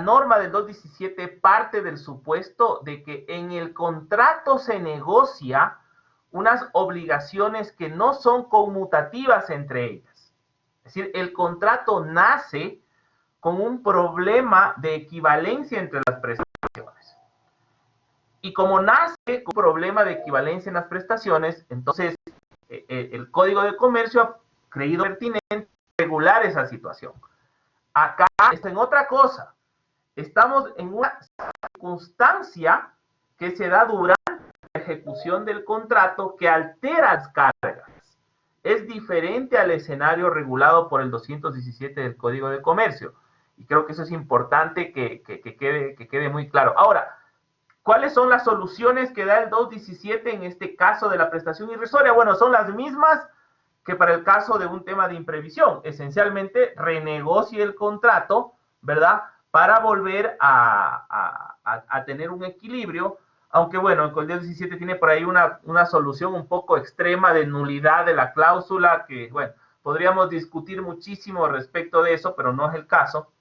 norma del 217 parte del supuesto de que en el contrato se negocia unas obligaciones que no son conmutativas entre ellas. Es decir, el contrato nace con un problema de equivalencia entre las prestaciones. Y como nace con un problema de equivalencia en las prestaciones, entonces el Código de Comercio ha creído pertinente regular esa situación. Acá está en otra cosa. Estamos en una circunstancia que se da durante la ejecución del contrato que altera las cargas. Es diferente al escenario regulado por el 217 del Código de Comercio. Y creo que eso es importante que quede muy claro. Ahora, ¿cuáles son las soluciones que da el 217 en este caso de la prestación irrisoria? Bueno, son las mismas que para el caso de un tema de imprevisión. Esencialmente, renegocie el contrato, ¿verdad?, para volver a tener un equilibrio. Aunque bueno, el Código 17 tiene por ahí una solución un poco extrema de nulidad de la cláusula, que bueno, podríamos discutir muchísimo respecto de eso, pero no es el caso.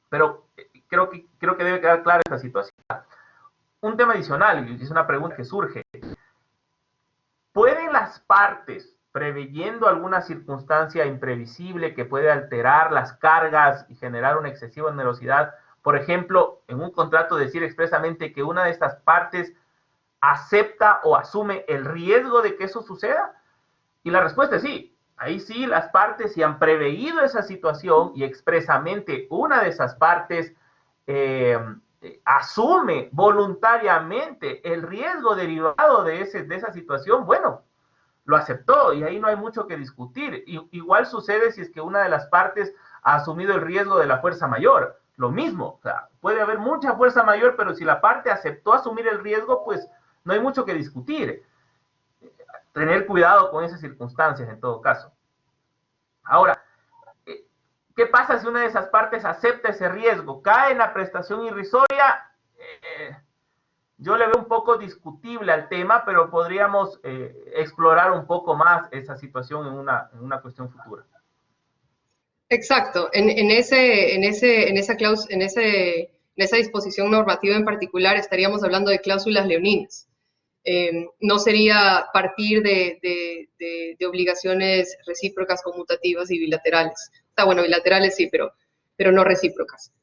Pero creo que debe quedar clara esta situación. Un tema adicional, y es una pregunta que surge. ¿Pueden las partes, preveyendo alguna circunstancia imprevisible que puede alterar las cargas y generar una excesiva onerosidad, por ejemplo, en un contrato decir expresamente que una de estas partes acepta o asume el riesgo de que eso suceda? Y la respuesta es sí. Ahí sí, las partes, si han preveído esa situación y expresamente una de esas partes asume voluntariamente el riesgo derivado de esa situación, bueno, lo aceptó y ahí no hay mucho que discutir. Igual sucede si es que una de las partes ha asumido el riesgo de la fuerza mayor. Lo mismo, o sea, puede haber mucha fuerza mayor, pero si la parte aceptó asumir el riesgo, pues no hay mucho que discutir. Tener cuidado con esas circunstancias en todo caso. Ahora, ¿qué pasa si una de esas partes acepta ese riesgo? ¿Cae en la prestación irrisoria? Yo le veo un poco discutible al tema, pero podríamos explorar un poco más esa situación en una cuestión futura. Exacto. En esa disposición normativa en particular estaríamos hablando de cláusulas leoninas. No sería partir de obligaciones recíprocas, conmutativas y bilaterales. O sea, bueno, bilaterales sí, pero no recíprocas.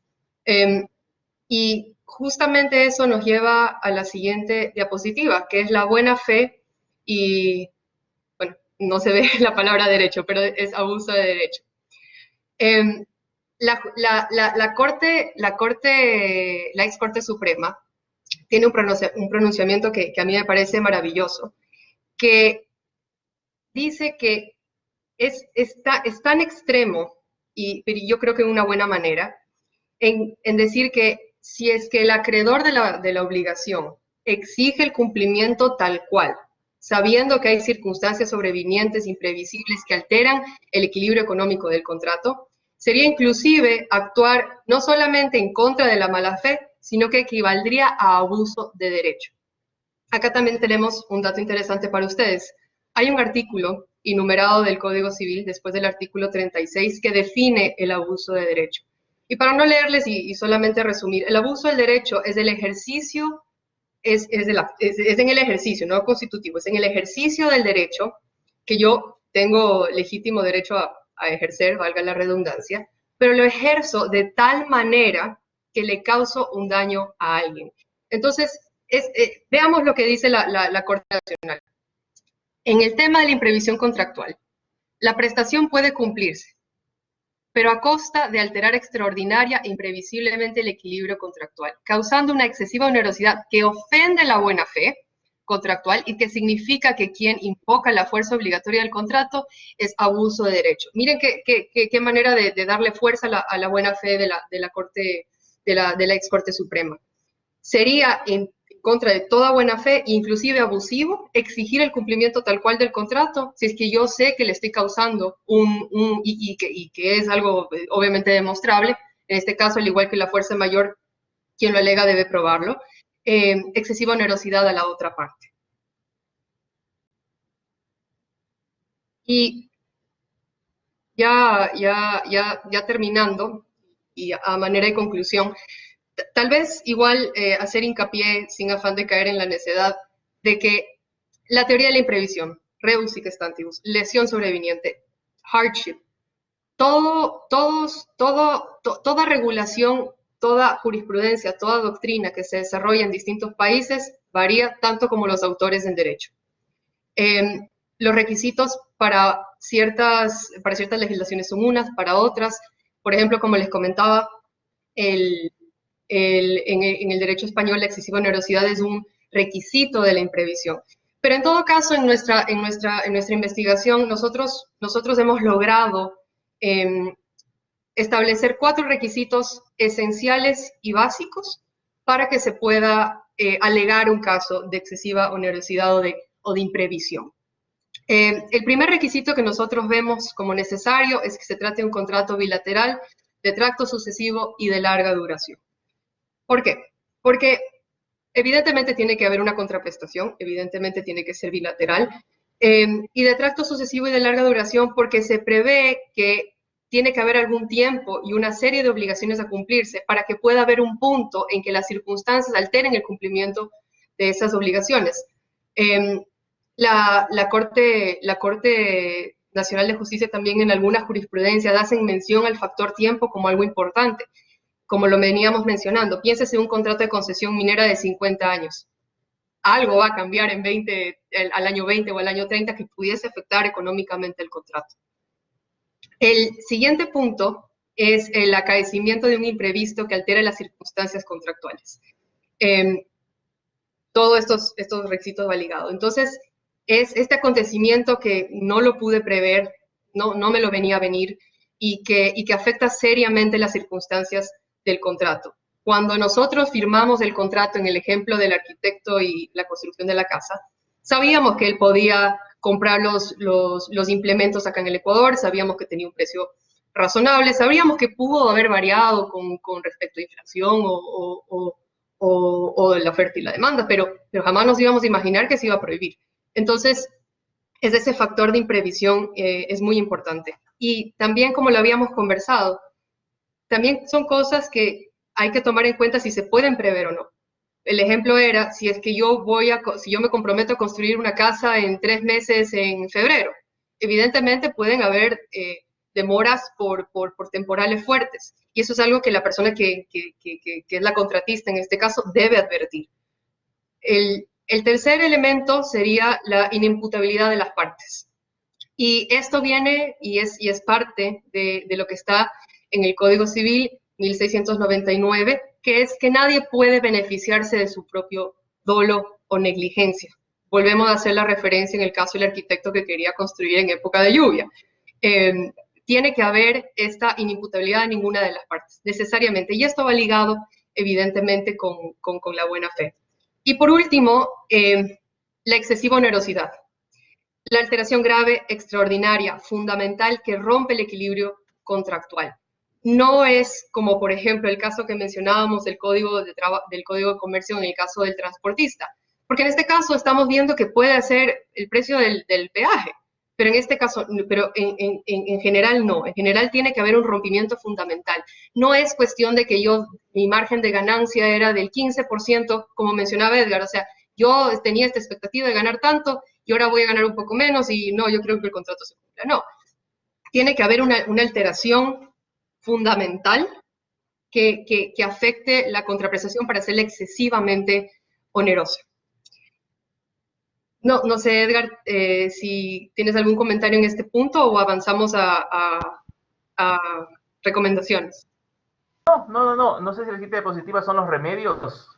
Y justamente eso nos lleva a la siguiente diapositiva, que es la buena fe y, bueno, no se ve la palabra derecho, pero es abuso de derecho. La ex Corte Suprema tiene un pronunciamiento que a mí me parece maravilloso, que dice que es tan extremo, pero yo creo que de una buena manera, en decir que si es que el acreedor de la obligación exige el cumplimiento tal cual, sabiendo que hay circunstancias sobrevinientes imprevisibles que alteran el equilibrio económico del contrato, sería inclusive actuar no solamente en contra de la mala fe, sino que equivaldría a abuso de derecho. acá también tenemos un dato interesante para ustedes. Hay un artículo enumerado del Código Civil, después del artículo 36, que define el abuso de derecho. Y para no leerles y solamente resumir, el abuso del derecho es el ejercicio, es en el ejercicio, no constitutivo, es en el ejercicio del derecho que yo tengo legítimo derecho a ejercer, valga la redundancia, pero lo ejerzo de tal manera que le causo un daño a alguien. Entonces, veamos lo que dice la Corte Nacional. En el tema de la imprevisión contractual, la prestación puede cumplirse, pero a costa de alterar extraordinaria e imprevisiblemente el equilibrio contractual, causando una excesiva onerosidad que ofende la buena fe contractual y que significa que quien invoca la fuerza obligatoria del contrato es abuso de derecho. Miren qué manera de darle fuerza a la buena fe de la Corte, de la ex Corte Suprema. Sería en contra de toda buena fe, inclusive abusivo, exigir el cumplimiento tal cual del contrato, si es que yo sé que le estoy causando y que es algo obviamente demostrable, en este caso, al igual que la fuerza mayor, quien lo alega debe probarlo, excesiva onerosidad a la otra parte. Y ya terminando, y a manera de conclusión, tal vez igual hacer hincapié, sin afán de caer en la necedad, de que la teoría de la imprevisión, rebus sic stantibus, lesión sobreviniente, hardship, toda regulación, toda jurisprudencia, toda doctrina que se desarrolla en distintos países varía tanto como los autores en derecho. Los requisitos para ciertas legislaciones son unas, para otras, por ejemplo, como les comentaba, en el derecho español la excesiva onerosidad es un requisito de la imprevisión. Pero en todo caso, en nuestra investigación, nosotros hemos logrado establecer 4 requisitos esenciales y básicos para que se pueda alegar un caso de excesiva onerosidad o de imprevisión. El primer requisito que nosotros vemos como necesario es que se trate de un contrato bilateral de tracto sucesivo y de larga duración. ¿Por qué? Porque evidentemente tiene que haber una contraprestación, evidentemente tiene que ser bilateral, y de tracto sucesivo y de larga duración porque se prevé que tiene que haber algún tiempo y una serie de obligaciones a cumplirse para que pueda haber un punto en que las circunstancias alteren el cumplimiento de esas obligaciones. La Corte Nacional de Justicia también en algunas jurisprudencias hacen mención al factor tiempo como algo importante, como lo veníamos mencionando. Piénsese en un contrato de concesión minera de 50 años. Algo va a cambiar al año 20 o al año 30 que pudiese afectar económicamente el contrato. El siguiente punto es el acaecimiento de un imprevisto que altere las circunstancias contractuales. Todos estos requisitos va ligado. Entonces, es este acontecimiento que no lo pude prever, no me lo venía a venir, y que afecta seriamente las circunstancias del contrato. Cuando nosotros firmamos el contrato en el ejemplo del arquitecto y la construcción de la casa, sabíamos que él podía comprar los implementos acá en el Ecuador, sabíamos que tenía un precio razonable, sabíamos que pudo haber variado con respecto a inflación o la oferta y la demanda, pero jamás nos íbamos a imaginar que se iba a prohibir. Entonces, ese factor de imprevisión es muy importante. Y también, como lo habíamos conversado, también son cosas que hay que tomar en cuenta si se pueden prever o no. El ejemplo era, si es que yo me comprometo a construir una casa en 3 meses en febrero, evidentemente pueden haber demoras por temporales fuertes. Y eso es algo que la persona que es la contratista en este caso debe advertir. El tercer elemento sería la inimputabilidad de las partes. Y esto viene y es parte de lo que está en el Código Civil 1699, que es que nadie puede beneficiarse de su propio dolo o negligencia. Volvemos a hacer la referencia en el caso del arquitecto que quería construir en época de lluvia. Tiene que haber esta inimputabilidad de ninguna de las partes, necesariamente. Y esto va ligado, evidentemente, con la buena fe. Y por último, la excesiva onerosidad. La alteración grave, extraordinaria, fundamental, que rompe el equilibrio contractual. No es como, por ejemplo, el caso que mencionábamos del Código de Comercio en el caso del transportista, Porque en este caso estamos viendo que puede ser el precio del peaje, pero en este caso, pero en general no. En general tiene que haber un rompimiento fundamental. No es cuestión de que mi margen de ganancia era del 15%, como mencionaba Edgar, o sea, yo tenía esta expectativa de ganar tanto y ahora voy a ganar un poco menos y no, yo creo que el contrato se cumpla. No, tiene que haber una alteración fundamental que afecte la contraprestación para hacerla excesivamente onerosa. No sé, Edgar, si tienes algún comentario en este punto o avanzamos a recomendaciones. No sé si el kit de diapositiva son los remedios,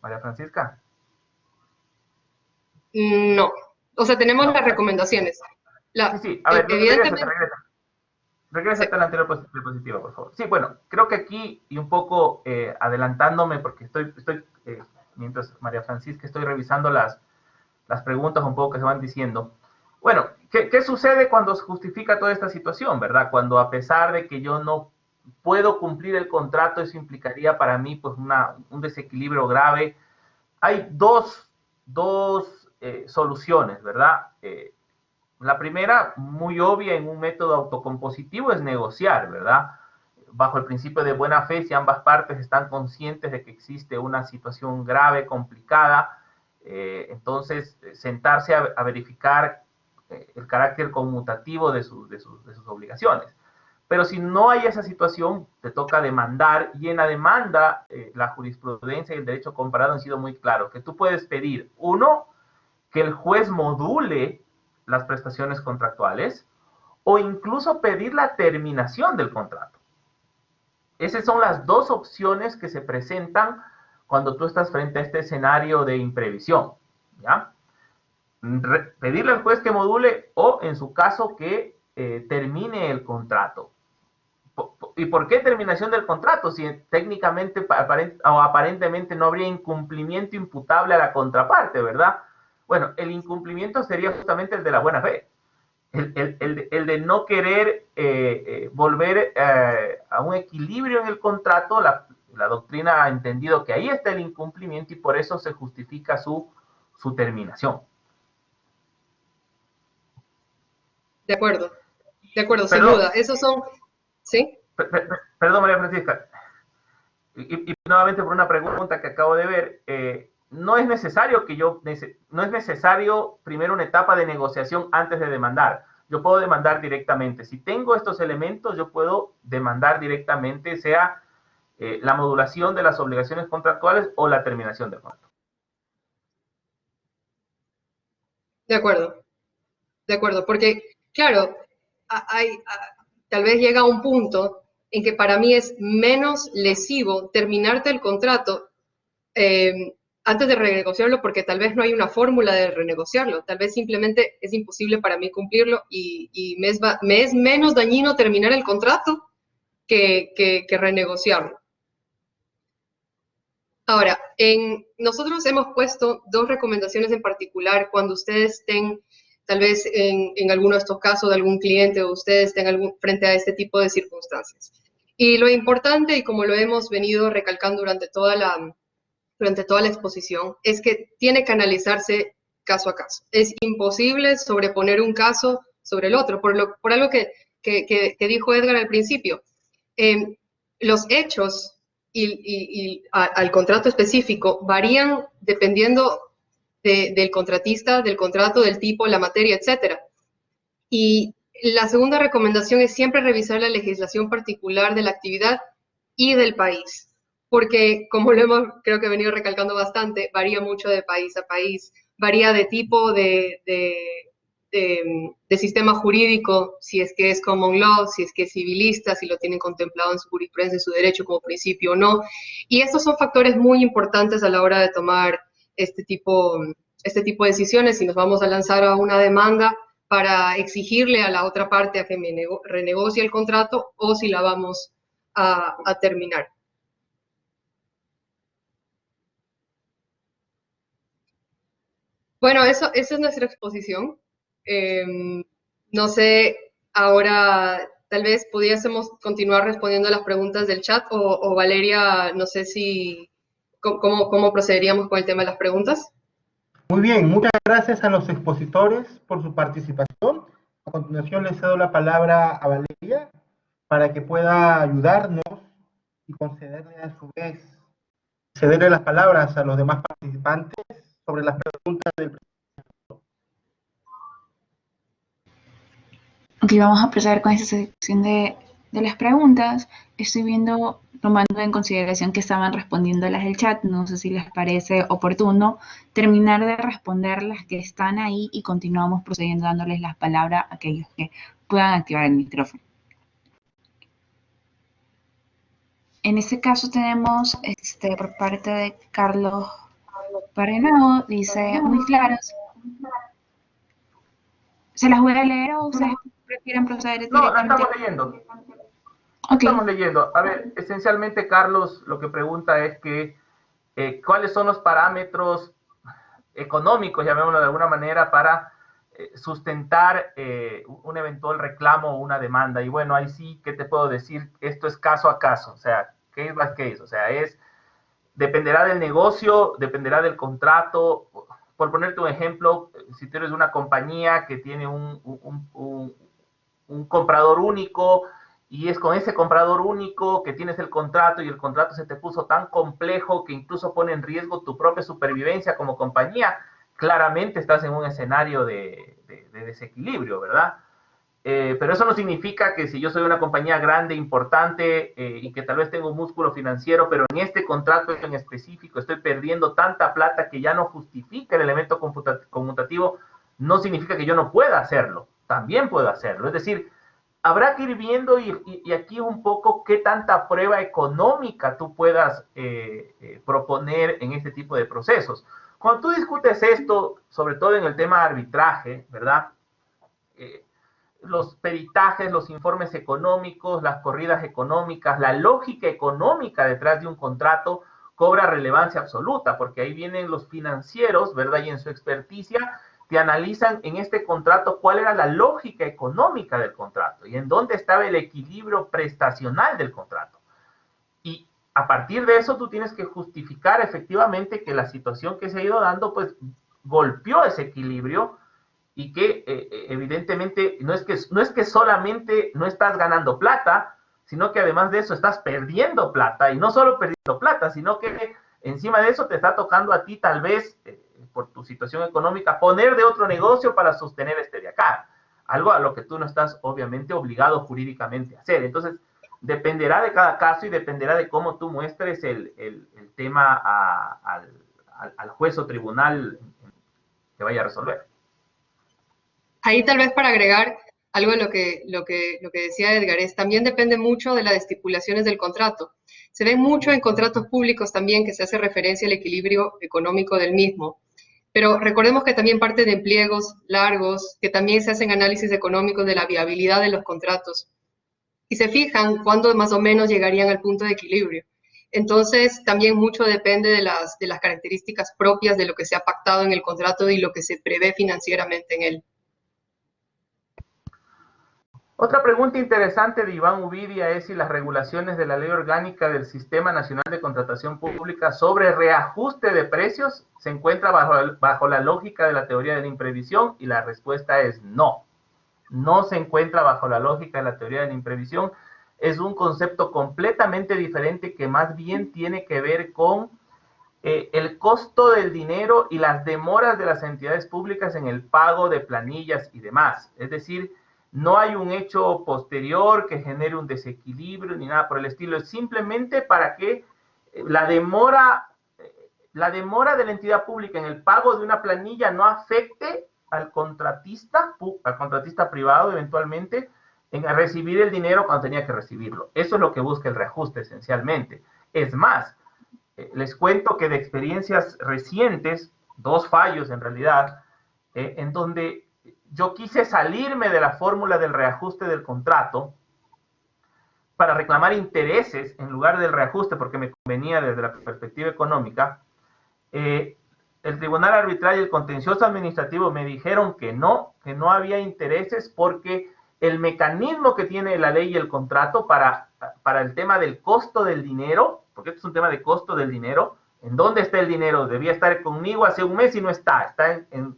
María Francisca. No, o sea, tenemos las recomendaciones. Sí, a ver, evidentemente, regrésate a la anterior diapositiva, por favor. Sí, bueno, creo que aquí, y un poco adelantándome, porque estoy mientras María Francisca, estoy revisando las preguntas un poco que se van diciendo. Bueno, ¿qué sucede cuando se justifica toda esta situación, verdad? Cuando a pesar de que yo no puedo cumplir el contrato, eso implicaría para mí pues un desequilibrio grave. Hay dos soluciones, ¿verdad? La primera, muy obvia en un método autocompositivo, es negociar, ¿verdad? Bajo el principio de buena fe, si ambas partes están conscientes de que existe una situación grave, complicada, entonces sentarse a verificar el carácter conmutativo de sus obligaciones. Pero si no hay esa situación, te toca demandar, y en la demanda la jurisprudencia y el derecho comparado han sido muy claros, que tú puedes pedir, uno, que el juez module las prestaciones contractuales, o incluso pedir la terminación del contrato. Esas son las dos opciones que se presentan cuando tú estás frente a este escenario de imprevisión, ¿ya? Pedirle al juez que module, o en su caso que termine el contrato. ¿Y por qué terminación del contrato? Si técnicamente o aparentemente no habría incumplimiento imputable a la contraparte, ¿verdad? Bueno, el incumplimiento sería justamente el de la buena fe. El de no querer volver a un equilibrio en el contrato. La doctrina ha entendido que ahí está el incumplimiento y por eso se justifica su terminación. De acuerdo, sin duda. Esos son, ¿sí? Perdón, María Francisca. Y nuevamente por una pregunta que acabo de ver, no es necesario primero una etapa de negociación antes de demandar. Yo puedo demandar directamente. Si tengo estos elementos, yo puedo demandar directamente, sea la modulación de las obligaciones contractuales o la terminación del contrato. De acuerdo, porque, claro, tal vez llega un punto en que para mí es menos lesivo terminarte el contrato antes de renegociarlo, porque tal vez no hay una fórmula de renegociarlo, tal vez simplemente es imposible para mí cumplirlo y me es menos dañino terminar el contrato que renegociarlo. Ahora, nosotros hemos puesto dos recomendaciones en particular cuando ustedes estén tal vez en alguno de estos casos de algún cliente o ustedes estén frente a este tipo de circunstancias. Y lo importante, y como lo hemos venido recalcando durante toda la exposición, es que tiene que analizarse caso a caso. Es imposible sobreponer un caso sobre el otro, por algo que dijo Edgar al principio. Los hechos y al contrato específico varían dependiendo del contratista, del contrato, del tipo, la materia, etc. Y la segunda recomendación es siempre revisar la legislación particular de la actividad y del país, porque como lo hemos, creo que venido recalcando bastante, varía mucho de país a país, varía de tipo de sistema jurídico, si es que es common law, si es que es civilista, si lo tienen contemplado en su jurisprudencia, en su derecho como principio o no. Y estos son factores muy importantes a la hora de tomar este tipo de decisiones, si nos vamos a lanzar a una demanda para exigirle a la otra parte a que me renegocie el contrato o si la vamos a terminar. Bueno, esa es nuestra exposición. No sé, ahora tal vez pudiésemos continuar respondiendo a las preguntas del chat o Valeria, no sé si, ¿cómo procederíamos con el tema de las preguntas? Muy bien, muchas gracias a los expositores por su participación. A continuación les cedo la palabra a Valeria para que pueda ayudarnos y concederle a su vez, cederle las palabras a los demás participantes sobre las preguntas del. Ok, vamos a proceder con esta sección de las preguntas. Estoy viendo, tomando en consideración que estaban respondiendo las del chat, no sé si les parece oportuno terminar de responder las que están ahí y continuamos procediendo dándoles las palabras a aquellos que puedan activar el micrófono. En este caso tenemos por parte de Carlos Parenado, dice, muy claros. ¿Se las voy a leer o ustedes prefieren proceder No, directamente? la estamos leyendo. Ok. Estamos leyendo. A ver, esencialmente Carlos lo que pregunta es que cuáles son los parámetros económicos, llamémoslo de alguna manera, para sustentar un eventual reclamo o una demanda. Y bueno, ahí sí, ¿qué te puedo decir? Esto es caso a caso, o sea, case by case, o sea, dependerá del negocio, dependerá del contrato. Por ponerte un ejemplo, si tú eres una compañía que tiene un comprador único y es con ese comprador único que tienes el contrato y el contrato se te puso tan complejo que incluso pone en riesgo tu propia supervivencia como compañía, claramente estás en un escenario de desequilibrio, ¿verdad? Pero eso no significa que si yo soy una compañía grande, importante y que tal vez tengo un músculo financiero, pero en este contrato en específico estoy perdiendo tanta plata que ya no justifica el elemento conmutativo, no significa que yo no pueda hacerlo. También puedo hacerlo. Es decir, habrá que ir viendo y aquí un poco qué tanta prueba económica tú puedas proponer en este tipo de procesos. Cuando tú discutes esto, sobre todo en el tema de arbitraje, ¿verdad? Los peritajes, los informes económicos, las corridas económicas, la lógica económica detrás de un contrato cobra relevancia absoluta, porque ahí vienen los financieros, ¿verdad? Y en su experticia te analizan en este contrato cuál era la lógica económica del contrato y en dónde estaba el equilibrio prestacional del contrato. Y a partir de eso tú tienes que justificar efectivamente que la situación que se ha ido dando, pues golpeó ese equilibrio y que evidentemente no es que solamente no estás ganando plata, sino que además de eso estás perdiendo plata, y no solo perdiendo plata, sino que encima de eso te está tocando a ti tal vez, por tu situación económica, poner de otro negocio para sostener este de acá, algo a lo que tú no estás obviamente obligado jurídicamente a hacer. Entonces, dependerá de cada caso y dependerá de cómo tú muestres el tema al juez o tribunal que vaya a resolver. Ahí tal vez para agregar algo de lo que decía Edgar, es también depende mucho de las estipulaciones del contrato. Se ve mucho en contratos públicos también que se hace referencia al equilibrio económico del mismo. Pero recordemos que también parte de pliegos largos, que también se hacen análisis económicos de la viabilidad de los contratos. Y se fijan cuándo más o menos llegarían al punto de equilibrio. Entonces, también mucho depende de las características propias de lo que se ha pactado en el contrato y lo que se prevé financieramente en él. Otra pregunta interesante de Iván Uvidia es si las regulaciones de la Ley Orgánica del Sistema Nacional de Contratación Pública sobre reajuste de precios se encuentra bajo la lógica de la teoría de la imprevisión, y la respuesta es no. No se encuentra bajo la lógica de la teoría de la imprevisión. Es un concepto completamente diferente que más bien tiene que ver con el costo del dinero y las demoras de las entidades públicas en el pago de planillas y demás. Es decir, no hay un hecho posterior que genere un desequilibrio ni nada por el estilo. Es simplemente para que la demora de la entidad pública en el pago de una planilla no afecte al contratista privado eventualmente en recibir el dinero cuando tenía que recibirlo. Eso es lo que busca el reajuste esencialmente. Es más, les cuento que de experiencias recientes, 2 fallos en realidad, en donde yo quise salirme de la fórmula del reajuste del contrato para reclamar intereses en lugar del reajuste porque me convenía desde la perspectiva económica. El Tribunal Arbitral y el Contencioso Administrativo me dijeron que no había intereses porque el mecanismo que tiene la ley y el contrato para el tema del costo del dinero, porque esto es un tema de costo del dinero, ¿En dónde está el dinero? Debía estar conmigo hace un mes y no está, está en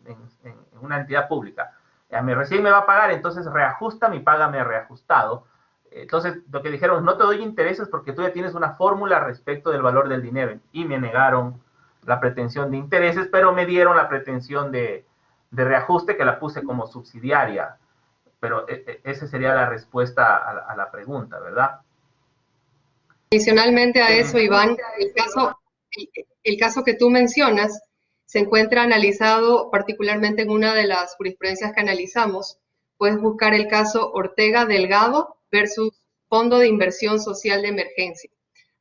una entidad pública. Recién me va a pagar, entonces reajusta y págame reajustado. Entonces, lo que dijeron, no te doy intereses porque tú ya tienes una fórmula respecto del valor del dinero. Y me negaron la pretensión de intereses, pero me dieron la pretensión de reajuste, que la puse como subsidiaria. Pero esa sería la respuesta a la pregunta, ¿verdad? Adicionalmente a eso, Iván, el caso que tú mencionas se encuentra analizado particularmente en una de las jurisprudencias que analizamos. Puedes buscar el caso Ortega Delgado versus Fondo de Inversión Social de Emergencia.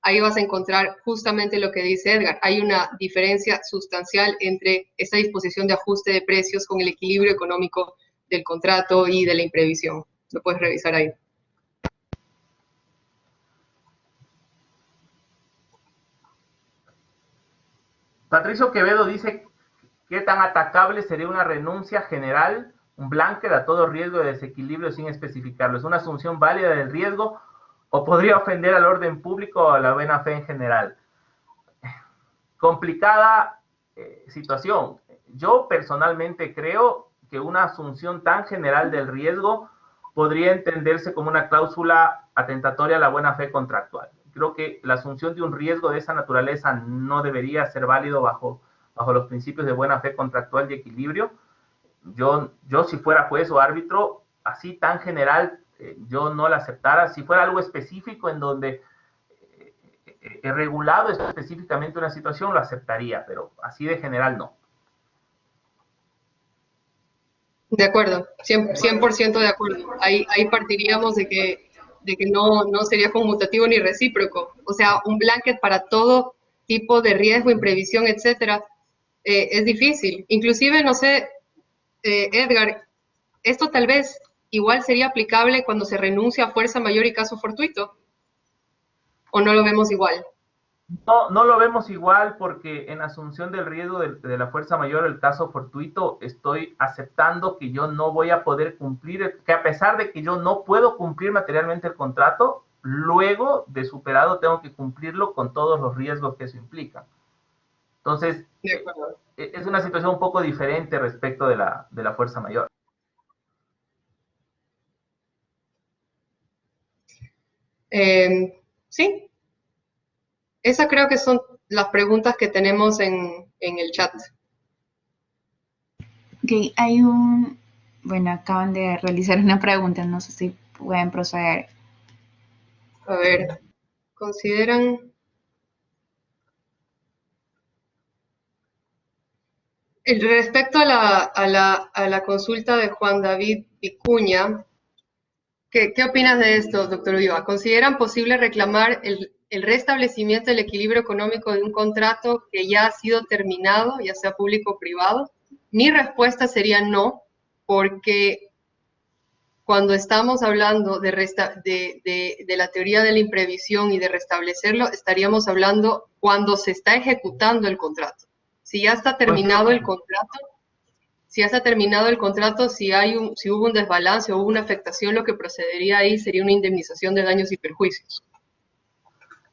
Ahí vas a encontrar justamente lo que dice Edgar. Hay una diferencia sustancial entre esta disposición de ajuste de precios con el equilibrio económico del contrato y de la imprevisión. Lo puedes revisar ahí. Patricio Quevedo dice, ¿qué tan atacable sería una renuncia general, un blanket a todo riesgo de desequilibrio sin especificarlo? ¿Es una asunción válida del riesgo o podría ofender al orden público o a la buena fe en general? Complicada situación. Yo personalmente creo que una asunción tan general del riesgo podría entenderse como una cláusula atentatoria a la buena fe contractual. Creo que la asunción de un riesgo de esa naturaleza no debería ser válido bajo los principios de buena fe contractual y equilibrio. Yo si fuera juez o árbitro, así tan general, yo no la aceptara. Si fuera algo específico en donde he regulado específicamente una situación, lo aceptaría, pero así de general no. De acuerdo, 100% de acuerdo. Ahí partiríamos de que no sería conmutativo ni recíproco. O sea, un blanket para todo tipo de riesgo, imprevisión, etcétera, es difícil. Inclusive, no sé, Edgar, esto tal vez igual sería aplicable cuando se renuncia a fuerza mayor y caso fortuito, ¿o no lo vemos igual? No lo vemos igual porque en asunción del riesgo de la fuerza mayor, el caso fortuito, estoy aceptando que yo no voy a poder cumplir, que a pesar de que yo no puedo cumplir materialmente el contrato, luego de superado tengo que cumplirlo con todos los riesgos que eso implica. Entonces, es una situación un poco diferente respecto de la fuerza mayor. Sí. Esas creo que son las preguntas que tenemos en el chat. Ok, bueno, acaban de realizar una pregunta, no sé si pueden proceder. A ver, consideran... Respecto a la consulta de Juan David Vicuña, ¿qué opinas de esto, doctor Ulloa? ¿Consideran posible reclamar el restablecimiento del equilibrio económico de un contrato que ya ha sido terminado, ya sea público o privado? Mi respuesta sería no, porque cuando estamos hablando de la teoría de la imprevisión y de restablecerlo, estaríamos hablando cuando se está ejecutando el contrato. Si ya está terminado el contrato, si hubo un desbalance o hubo una afectación, lo que procedería ahí sería una indemnización de daños y perjuicios.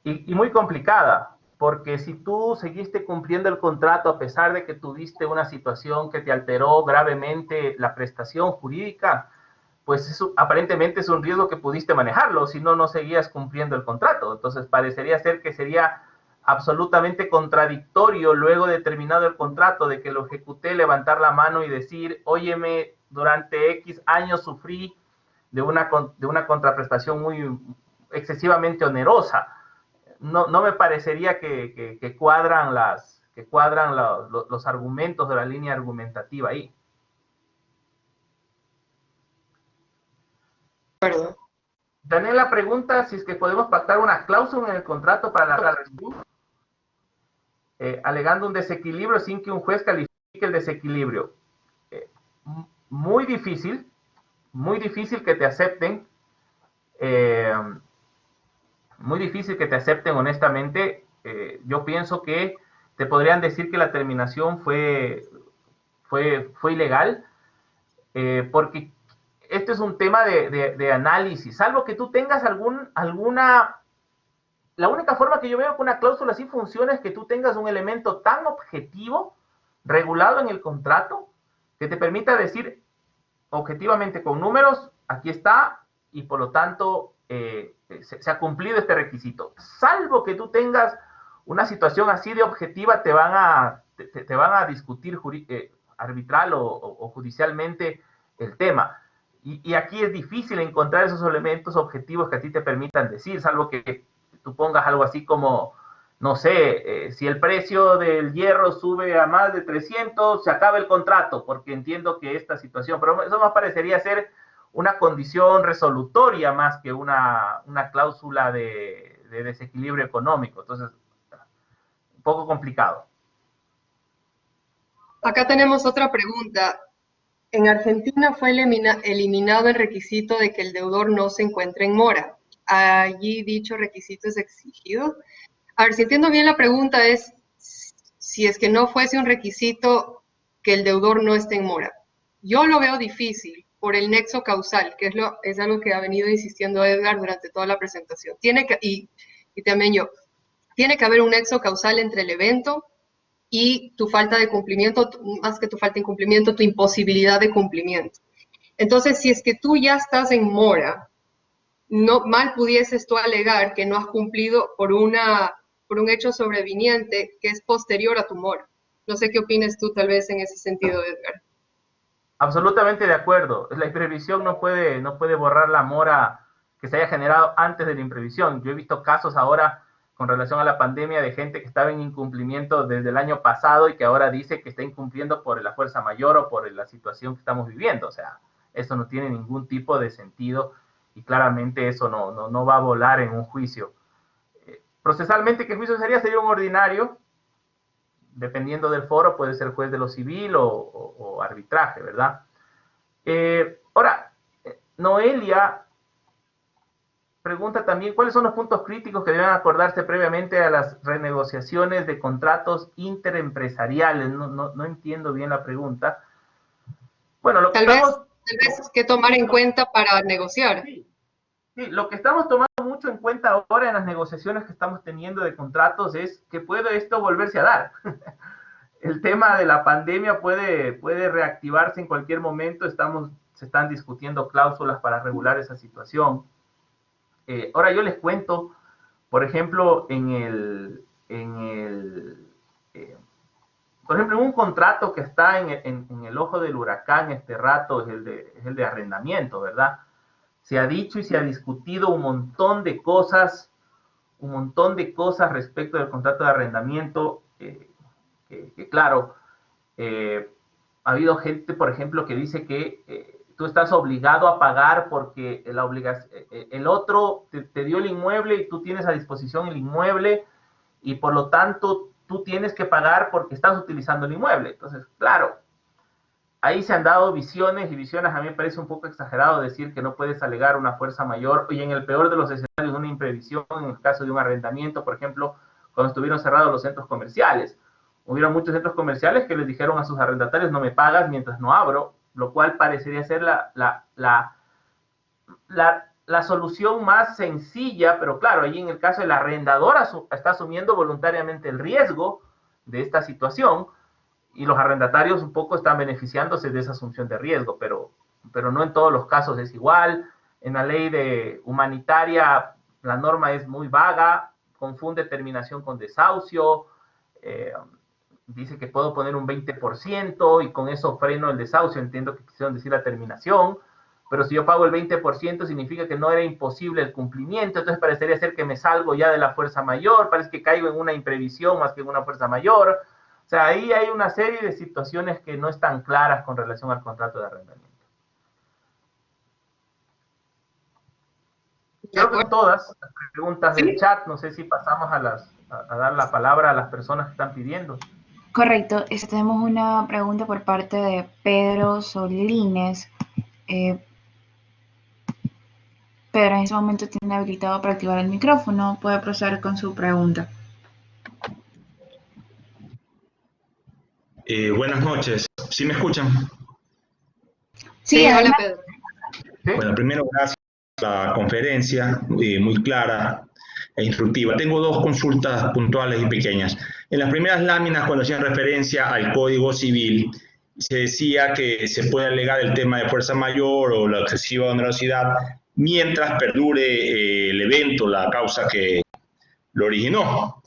Y muy complicada, porque si tú seguiste cumpliendo el contrato a pesar de que tuviste una situación que te alteró gravemente la prestación jurídica, pues eso aparentemente es un riesgo que pudiste manejarlo, si no, no seguías cumpliendo el contrato. Entonces parecería ser que sería absolutamente contradictorio luego de terminado el contrato, de que lo ejecuté, levantar la mano y decir, óyeme, durante X años sufrí de una contraprestación muy excesivamente onerosa. No me parecería que cuadran los argumentos de la línea argumentativa ahí. Perdón. Daniela pregunta si es que podemos pactar una cláusula en el contrato para la revisión, alegando un desequilibrio sin que un juez califique el desequilibrio. Muy difícil que te acepten, honestamente. Yo pienso que te podrían decir que la terminación fue ilegal, porque esto es un tema de análisis, salvo que tú tengas alguna la única forma que yo veo que una cláusula así funcione es que tú tengas un elemento tan objetivo, regulado en el contrato, que te permita decir objetivamente con números, aquí está, y por lo tanto se ha cumplido este requisito. Salvo que tú tengas una situación así de objetiva, te van a discutir arbitral o judicialmente el tema. Y aquí es difícil encontrar esos elementos objetivos que a ti te permitan decir, salvo que tú pongas algo así como, no sé, si el precio del hierro sube a más de 300, se acaba el contrato, porque entiendo que esta situación, pero eso más parecería ser una condición resolutoria más que una cláusula de desequilibrio económico. Entonces, un poco complicado. Acá tenemos otra pregunta. En Argentina fue eliminado el requisito de que el deudor no se encuentre en mora. Allí dicho requisito es exigido. A ver, si entiendo bien la pregunta es si es que no fuese un requisito que el deudor no esté en mora. Yo lo veo difícil por el nexo causal, que es algo que ha venido insistiendo Edgar durante toda la presentación. Y también yo, tiene que haber un nexo causal entre el evento y tu falta de cumplimiento, más que tu falta de cumplimiento, tu imposibilidad de cumplimiento. Entonces, si es que tú ya estás en mora, no mal pudieses tú alegar que no has cumplido por un hecho sobreviniente que es posterior a tu mora. No sé qué opinas tú tal vez en ese sentido, Edgar. Absolutamente de acuerdo. La imprevisión no puede borrar la mora que se haya generado antes de la imprevisión. Yo he visto casos ahora con relación a la pandemia de gente que estaba en incumplimiento desde el año pasado y que ahora dice que está incumpliendo por la fuerza mayor o por la situación que estamos viviendo. O sea, eso no tiene ningún tipo de sentido y claramente eso no va a volar en un juicio. Procesalmente, ¿qué juicio sería? Sería un ordinario, dependiendo del foro, puede ser juez de lo civil o arbitraje, ¿verdad? Ahora, Noelia pregunta también, ¿cuáles son los puntos críticos que deben acordarse previamente a las renegociaciones de contratos interempresariales? No entiendo bien la pregunta. Bueno, lo que tal vez que tomar en cuenta para negociar. Sí, lo que estamos tomando mucho en cuenta ahora en las negociaciones que estamos teniendo de contratos es que puede esto volverse a dar. El tema de la pandemia puede reactivarse en cualquier momento. Se están discutiendo cláusulas para regular esa situación. Ahora yo les cuento, por ejemplo, en un contrato que está en el ojo del huracán este rato, es el de arrendamiento, ¿verdad? Se ha dicho y se ha discutido un montón de cosas respecto del contrato de arrendamiento, que claro, ha habido gente, por ejemplo, que dice que tú estás obligado a pagar porque el otro te dio el inmueble y tú tienes a disposición el inmueble y por lo tanto tú tienes que pagar porque estás utilizando el inmueble. Entonces, claro, ahí se han dado visiones y visiones. A mí me parece un poco exagerado decir que no puedes alegar una fuerza mayor y en el peor de los escenarios una imprevisión, en el caso de un arrendamiento, por ejemplo, cuando estuvieron cerrados los centros comerciales. Hubieron muchos centros comerciales que les dijeron a sus arrendatarios no me pagas mientras no abro, lo cual parecería ser la solución más sencilla, pero claro, allí en el caso del arrendador está asumiendo voluntariamente el riesgo de esta situación y los arrendatarios un poco están beneficiándose de esa asunción de riesgo, pero no en todos los casos es igual. En la ley humanitaria la norma es muy vaga, confunde terminación con desahucio, dice que puedo poner un 20% y con eso freno el desahucio. Entiendo que quisieron decir la terminación, pero si yo pago el 20% significa que no era imposible el cumplimiento, entonces parecería ser que me salgo ya de la fuerza mayor, parece que caigo en una imprevisión más que en una fuerza mayor. O sea, ahí hay una serie de situaciones que no están claras con relación al contrato de arrendamiento. Creo que todas las preguntas del chat, no sé si pasamos a dar la palabra a las personas que están pidiendo. Correcto, tenemos una pregunta por parte de Pedro Solines. Pedro en ese momento tiene habilitado para activar el micrófono, puede proceder con su pregunta. Buenas noches, ¿sí me escuchan? Sí, hola Pedro. ¿Sí? Bueno, primero gracias por la conferencia, muy clara. e instructiva. Tengo dos consultas puntuales y pequeñas. En las primeras láminas, cuando hacían referencia al Código Civil, se decía que se puede alegar el tema de fuerza mayor o la excesiva onerosidad mientras perdure el evento, la causa que lo originó.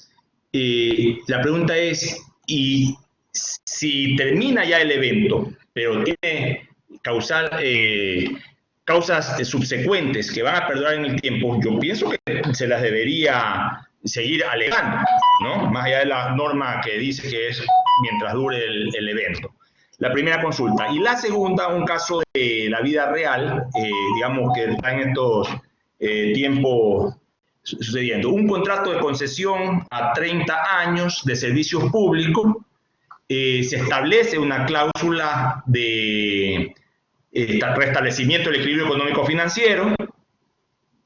La pregunta es, ¿y si termina ya el evento, pero tiene causas subsecuentes que van a perdurar en el tiempo? Yo pienso que se las debería seguir alegando, ¿no? Más allá de la norma que dice que es mientras dure el evento. La primera consulta. Y la segunda, un caso de la vida real, digamos que está en estos tiempos sucediendo. Un contrato de concesión a 30 años de servicios públicos, se establece una cláusula de restablecimiento del equilibrio económico-financiero,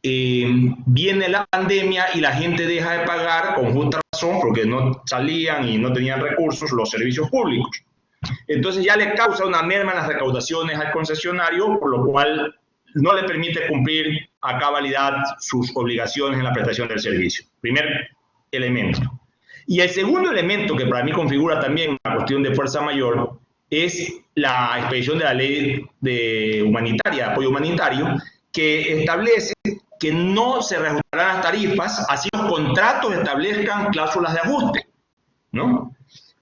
viene la pandemia y la gente deja de pagar con justa razón porque no salían y no tenían recursos los servicios públicos. Entonces ya le causa una merma en las recaudaciones al concesionario, por lo cual no le permite cumplir a cabalidad sus obligaciones en la prestación del servicio. Primer elemento. Y el segundo elemento que para mí configura también una cuestión de fuerza mayor es la expedición de la ley humanitaria, de apoyo humanitario, que establece que no se reajustarán las tarifas, así los contratos establezcan cláusulas de ajuste, ¿no?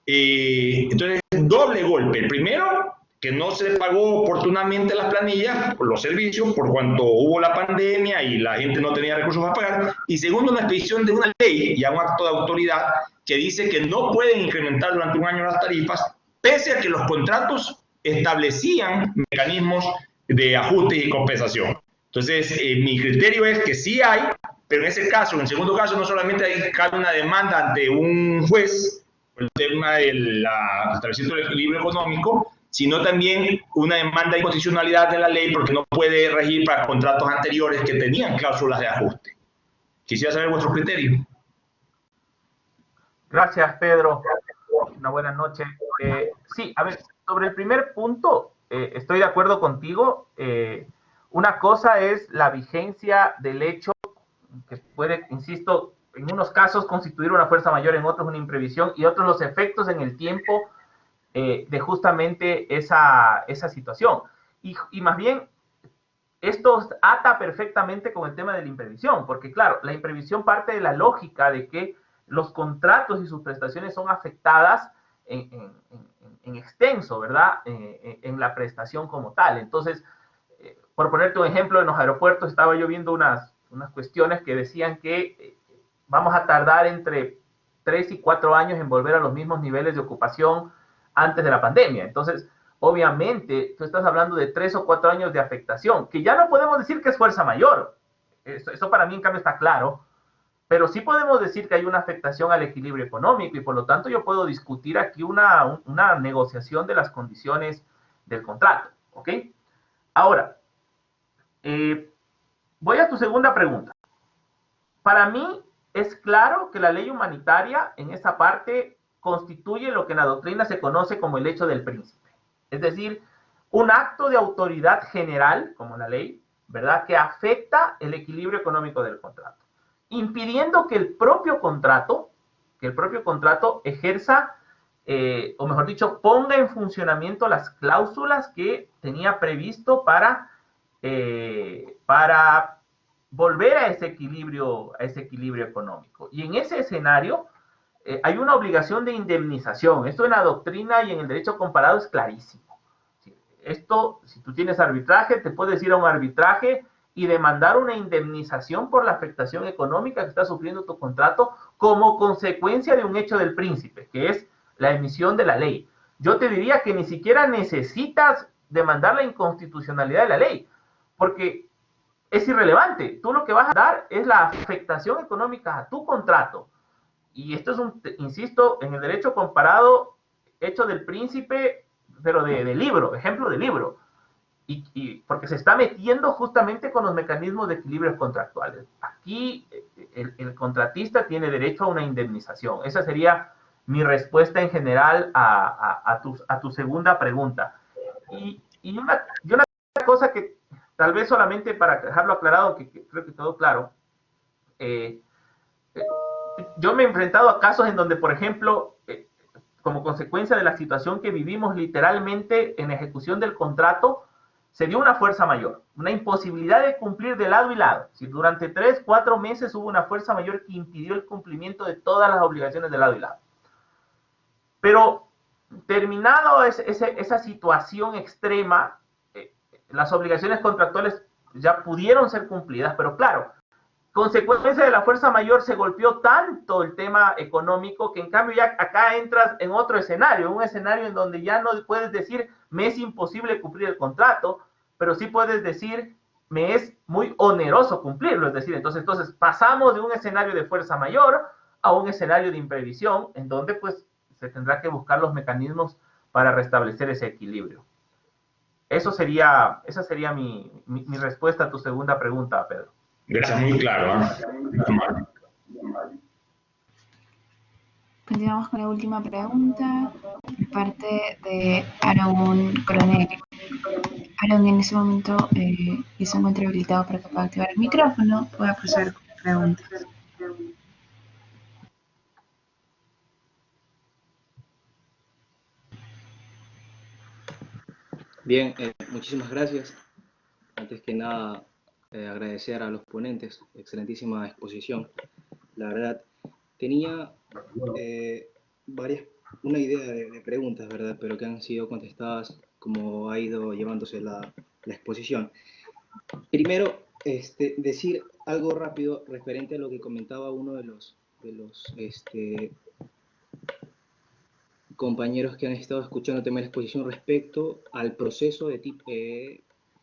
Entonces, doble golpe. El primero, que no se pagó oportunamente las planillas, los servicios, por cuanto hubo la pandemia y la gente no tenía recursos para pagar. Y segundo, la expedición de una ley, ya un acto de autoridad, que dice que no pueden incrementar durante un año las tarifas, pese a que los contratos establecían mecanismos de ajuste y compensación. Entonces, mi criterio es que sí hay, pero en ese caso, en el segundo caso, no solamente hay una demanda ante un juez, el tema del establecimiento del equilibrio económico, sino también una demanda de inconstitucionalidad de la ley porque no puede regir para contratos anteriores que tenían cláusulas de ajuste. Quisiera saber vuestro criterio. Gracias, Pedro. Una buena noche. Sí, a ver, sobre el primer punto, estoy de acuerdo contigo. Una cosa es la vigencia del hecho, que puede, insisto, en unos casos constituir una fuerza mayor, en otros una imprevisión, y otros los efectos en el tiempo de justamente esa situación. Y más bien, esto ata perfectamente con el tema de la imprevisión, porque claro, la imprevisión parte de la lógica de que los contratos y sus prestaciones son afectadas en extenso, ¿verdad? En la prestación como tal. Entonces, por ponerte un ejemplo, en los aeropuertos estaba yo viendo unas cuestiones que decían que vamos a tardar entre 3 y 4 años en volver a los mismos niveles de ocupación antes de la pandemia. Entonces, obviamente, tú estás hablando de 3 o 4 años de afectación, que ya no podemos decir que es fuerza mayor. Eso para mí, en cambio, está claro. Pero sí podemos decir que hay una afectación al equilibrio económico y, por lo tanto, yo puedo discutir aquí una negociación de las condiciones del contrato. ¿Ok? Ahora, voy a tu segunda pregunta. Para mí es claro que la ley humanitaria en esa parte constituye lo que en la doctrina se conoce como el hecho del príncipe. Es decir, un acto de autoridad general, como la ley, ¿verdad?, que afecta el equilibrio económico del contrato, impidiendo que el propio contrato ejerza, o mejor dicho, ponga en funcionamiento las cláusulas que tenía previsto para volver a ese equilibrio económico. Y en ese escenario hay una obligación de indemnización. Esto en la doctrina y en el derecho comparado es clarísimo. Esto, si tú tienes arbitraje, te puedes ir a un arbitraje y demandar una indemnización por la afectación económica que está sufriendo tu contrato como consecuencia de un hecho del príncipe, que es la emisión de la ley. Yo te diría que ni siquiera necesitas demandar la inconstitucionalidad de la ley, porque es irrelevante. Tú lo que vas a dar es la afectación económica a tu contrato. Y esto es insisto, en el derecho comparado, hecho del príncipe, pero de libro, ejemplo de libro. Y porque se está metiendo justamente con los mecanismos de equilibrio contractuales. Aquí el contratista tiene derecho a una indemnización. Esa sería mi respuesta en general a tu segunda pregunta. Y una cosa que tal vez solamente para dejarlo aclarado, que creo que quedó claro, Yo me he enfrentado a casos en donde, por ejemplo, como consecuencia de la situación que vivimos, literalmente en ejecución del contrato, se dio una fuerza mayor, una imposibilidad de cumplir de lado y lado. Si durante 3, 4 meses hubo una fuerza mayor que impidió el cumplimiento de todas las obligaciones de lado y lado. Pero terminado esa situación extrema, las obligaciones contractuales ya pudieron ser cumplidas, pero claro, consecuencia de la fuerza mayor se golpeó tanto el tema económico que en cambio ya acá entras en otro escenario, un escenario en donde ya no puedes decir me es imposible cumplir el contrato, pero sí puedes decir me es muy oneroso cumplirlo, es decir, entonces pasamos de un escenario de fuerza mayor a un escenario de imprevisión en donde pues se tendrá que buscar los mecanismos para restablecer ese equilibrio. Esa sería mi respuesta a tu segunda pregunta, Pedro. Gracias, muy claro. Continuamos con la última pregunta, de parte de Aaron Coronel. Aaron en ese momento ya se encuentra habilitado para que pueda activar el micrófono. Puede pasar con las preguntas. Bien, muchísimas gracias. Antes que nada, agradecer a los ponentes, excelentísima exposición. La verdad, tenía una idea de preguntas, ¿verdad? Pero que han sido contestadas como ha ido llevándose la exposición. Primero, decir algo rápido referente a lo que comentaba uno de los compañeros que han estado escuchando también la exposición respecto al proceso de tipo,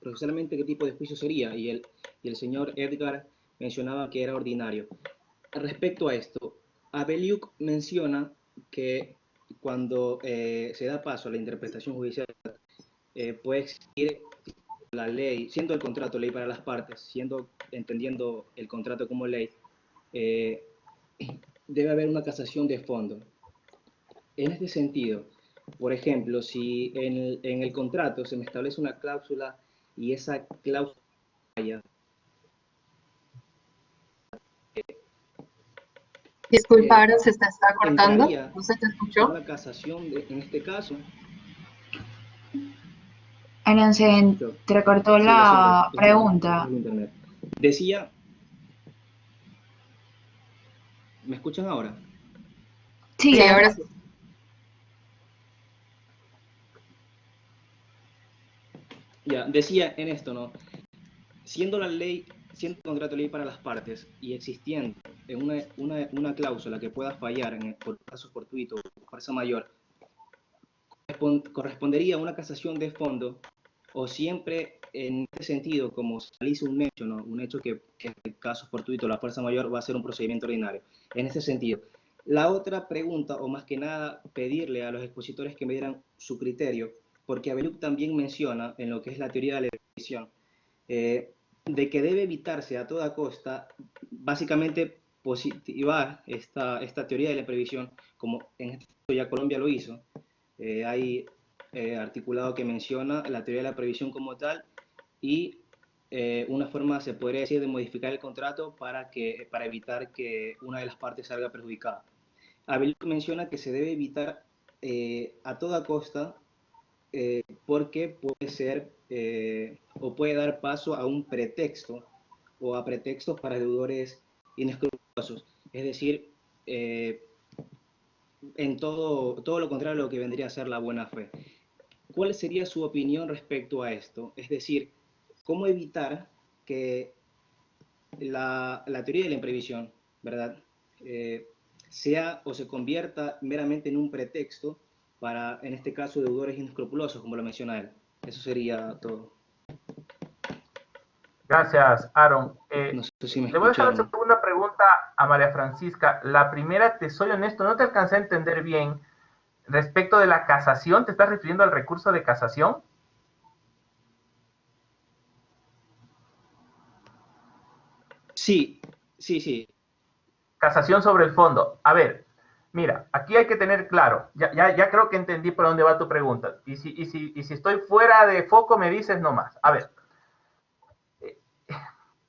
procesalmente qué tipo de juicio sería, y el señor Edgar mencionaba que era ordinario. Respecto a esto, Abeliuk menciona que cuando se da paso a la interpretación judicial, puede existir la ley, siendo el contrato ley para las partes, entendiendo el contrato como ley, debe haber una casación de fondo. En este sentido, por ejemplo, si en el contrato se me establece una cláusula y esa cláusula falla, Disculpa, Aaron, se está cortando. entraría ¿No se te escuchó? una casación en este caso. Aaron, se entrecortó Sí, la lo siento, pregunta. es internet. Decía, ¿me escuchan ahora? Sí, Sí, ahora sí. Ya, decía en esto, ¿no? Siendo el contrato ley para las partes y existiendo una cláusula que pueda fallar por caso fortuito o fuerza mayor, correspondería a una casación de fondo, o siempre en este sentido, como se realiza un hecho, ¿no? Un hecho que en el caso fortuito la fuerza mayor va a ser un procedimiento ordinario. En este sentido. La otra pregunta, o más que nada pedirle a los expositores que me dieran su criterio, porque Abeliuk también menciona en lo que es la teoría de la imprevisión, de que debe evitarse a toda costa, básicamente positivar esta teoría de la imprevisión, como en este caso ya Colombia lo hizo. Hay articulado que menciona la teoría de la previsión como tal y una forma, se podría decir, de modificar el contrato para evitar que una de las partes salga perjudicada. Abeliuk menciona que se debe evitar a toda costa porque puede ser o puede dar paso a un pretexto o a pretextos para deudores inescrupulosos. Es decir, en todo lo contrario a lo que vendría a ser la buena fe. ¿Cuál sería su opinión respecto a esto? Es decir, ¿cómo evitar que la teoría de la imprevisión, ¿verdad? Sea o se convierta meramente en un pretexto para, en este caso, deudores inescrupulosos, como lo menciona él? Eso sería todo. Gracias, Aaron. No sé si me le voy a hacer la escucharon. segunda pregunta a María Francisca. La primera, te soy honesto, no te alcancé a entender bien. Respecto de la casación, ¿te estás refiriendo al recurso de casación? Sí, sí, sí. Casación sobre el fondo. A ver, mira, aquí hay que tener claro, ya creo que entendí por dónde va tu pregunta. Y si estoy fuera de foco, me dices nomás. A ver,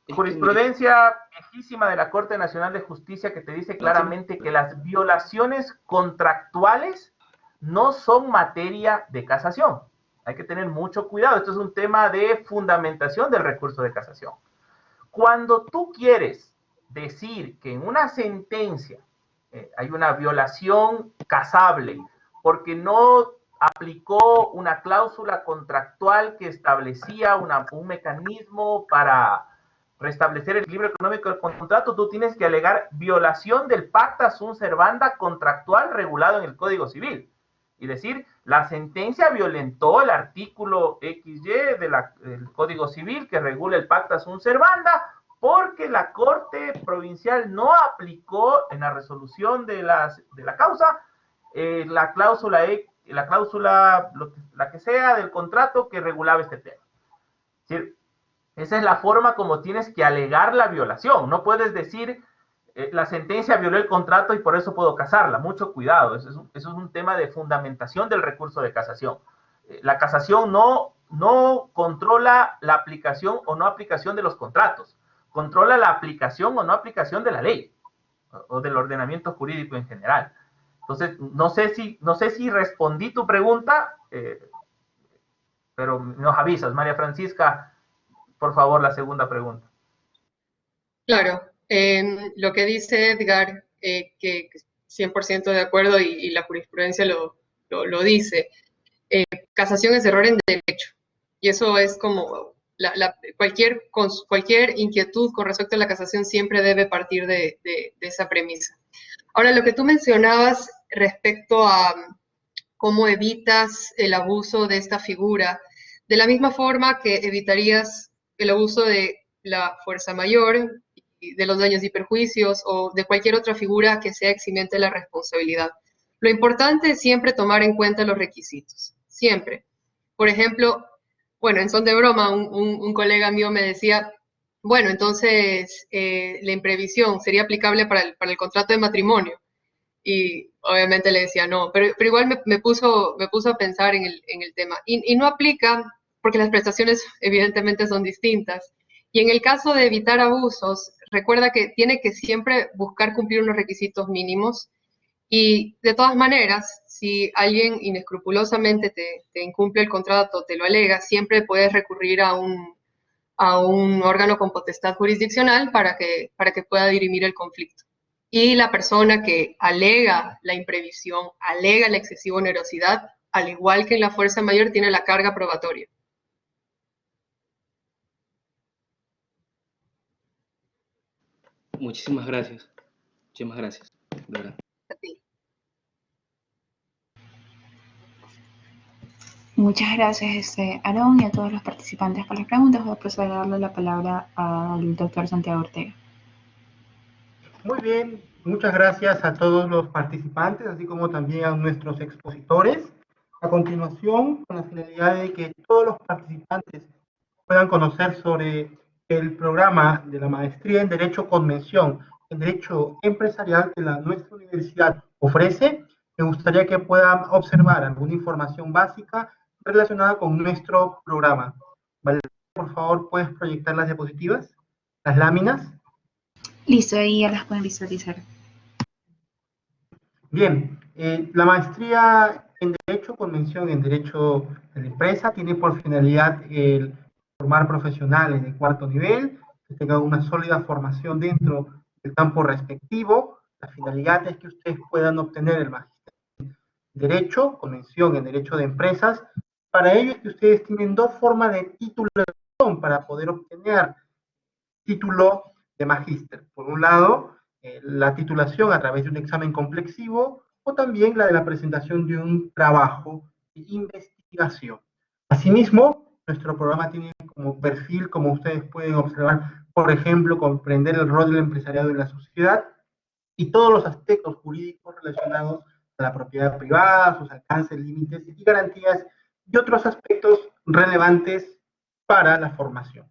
Jurisprudencia viejísima de la Corte Nacional de Justicia que te dice claramente que las violaciones contractuales no son materia de casación. Hay que tener mucho cuidado. Esto es un tema de fundamentación del recurso de casación. Cuando tú quieres decir que en una sentencia hay una violación casable porque no aplicó una cláusula contractual que establecía un mecanismo para restablecer el equilibrio económico del contrato, tú tienes que alegar violación del pacta sunt servanda contractual regulado en el Código Civil. Y decir, la sentencia violentó el artículo XY del Código Civil que regula el pacta sunt servanda porque la Corte Provincial no aplicó en la resolución de la causa la cláusula, la que sea del contrato que regulaba este tema. Es decir, esa es la forma como tienes que alegar la violación. No puedes decir, la sentencia violó el contrato y por eso puedo casarla. Mucho cuidado. Eso es un tema de fundamentación del recurso de casación. La casación no controla la aplicación o no aplicación de los contratos. Controla la aplicación o no aplicación de la ley o del ordenamiento jurídico en general. Entonces, no sé si respondí tu pregunta, pero nos avisas, María Francisca. Por favor, la segunda pregunta. Claro, lo que dice Edgar, que 100% de acuerdo y la jurisprudencia lo dice, casación es error en derecho, y eso es como cualquier inquietud con respecto a la casación siempre debe partir de esa premisa. Ahora, lo que tú mencionabas respecto a cómo evitas el abuso de esta figura, de la misma forma que evitarías el abuso de la fuerza mayor, de los daños y perjuicios o de cualquier otra figura que sea eximiente de la responsabilidad. Lo importante es siempre tomar en cuenta los requisitos, siempre. Por ejemplo, bueno, en son de broma, un colega mío me decía, bueno, entonces la imprevisión sería aplicable para el contrato de matrimonio. Y obviamente le decía no, pero igual me puso a pensar en el tema. Y no aplica porque las prestaciones evidentemente son distintas. Y en el caso de evitar abusos, recuerda que tiene que siempre buscar cumplir unos requisitos mínimos. Y de todas maneras, si alguien inescrupulosamente te incumple el contrato, te lo alega, siempre puedes recurrir a un órgano con potestad jurisdiccional para que pueda dirimir el conflicto. Y la persona que alega la imprevisión, alega la excesiva onerosidad, al igual que en la fuerza mayor, tiene la carga probatoria. Muchísimas gracias. Muchísimas gracias. De verdad. A ti. Muchas gracias, Aarón, y a todos los participantes por las preguntas. Voy a proceder a darle la palabra al doctor Santiago Ortega. Muy bien, muchas gracias a todos los participantes, así como también a nuestros expositores. A continuación, con la finalidad de que todos los participantes puedan conocer sobre el programa de la maestría en Derecho con mención en Derecho Empresarial que nuestra universidad ofrece, me gustaría que puedan observar alguna información básica relacionada con nuestro programa. Vale, por favor, ¿puedes proyectar las diapositivas? Las láminas. Listo, ahí ya las pueden visualizar. Bien, la maestría en Derecho con mención en Derecho de la Empresa tiene por finalidad el formar profesionales de cuarto nivel, que tengan una sólida formación dentro del campo respectivo. La finalidad es que ustedes puedan obtener el magisterio en Derecho con mención en Derecho de Empresas. Para ello es que ustedes tienen dos formas de titulación para poder obtener título de magíster. Por un lado, la titulación a través de un examen complexivo o también la de la presentación de un trabajo de investigación. Asimismo, nuestro programa tiene como perfil, como ustedes pueden observar, por ejemplo, comprender el rol del empresariado en la sociedad y todos los aspectos jurídicos relacionados a la propiedad privada, sus alcances, límites y garantías y otros aspectos relevantes para la formación.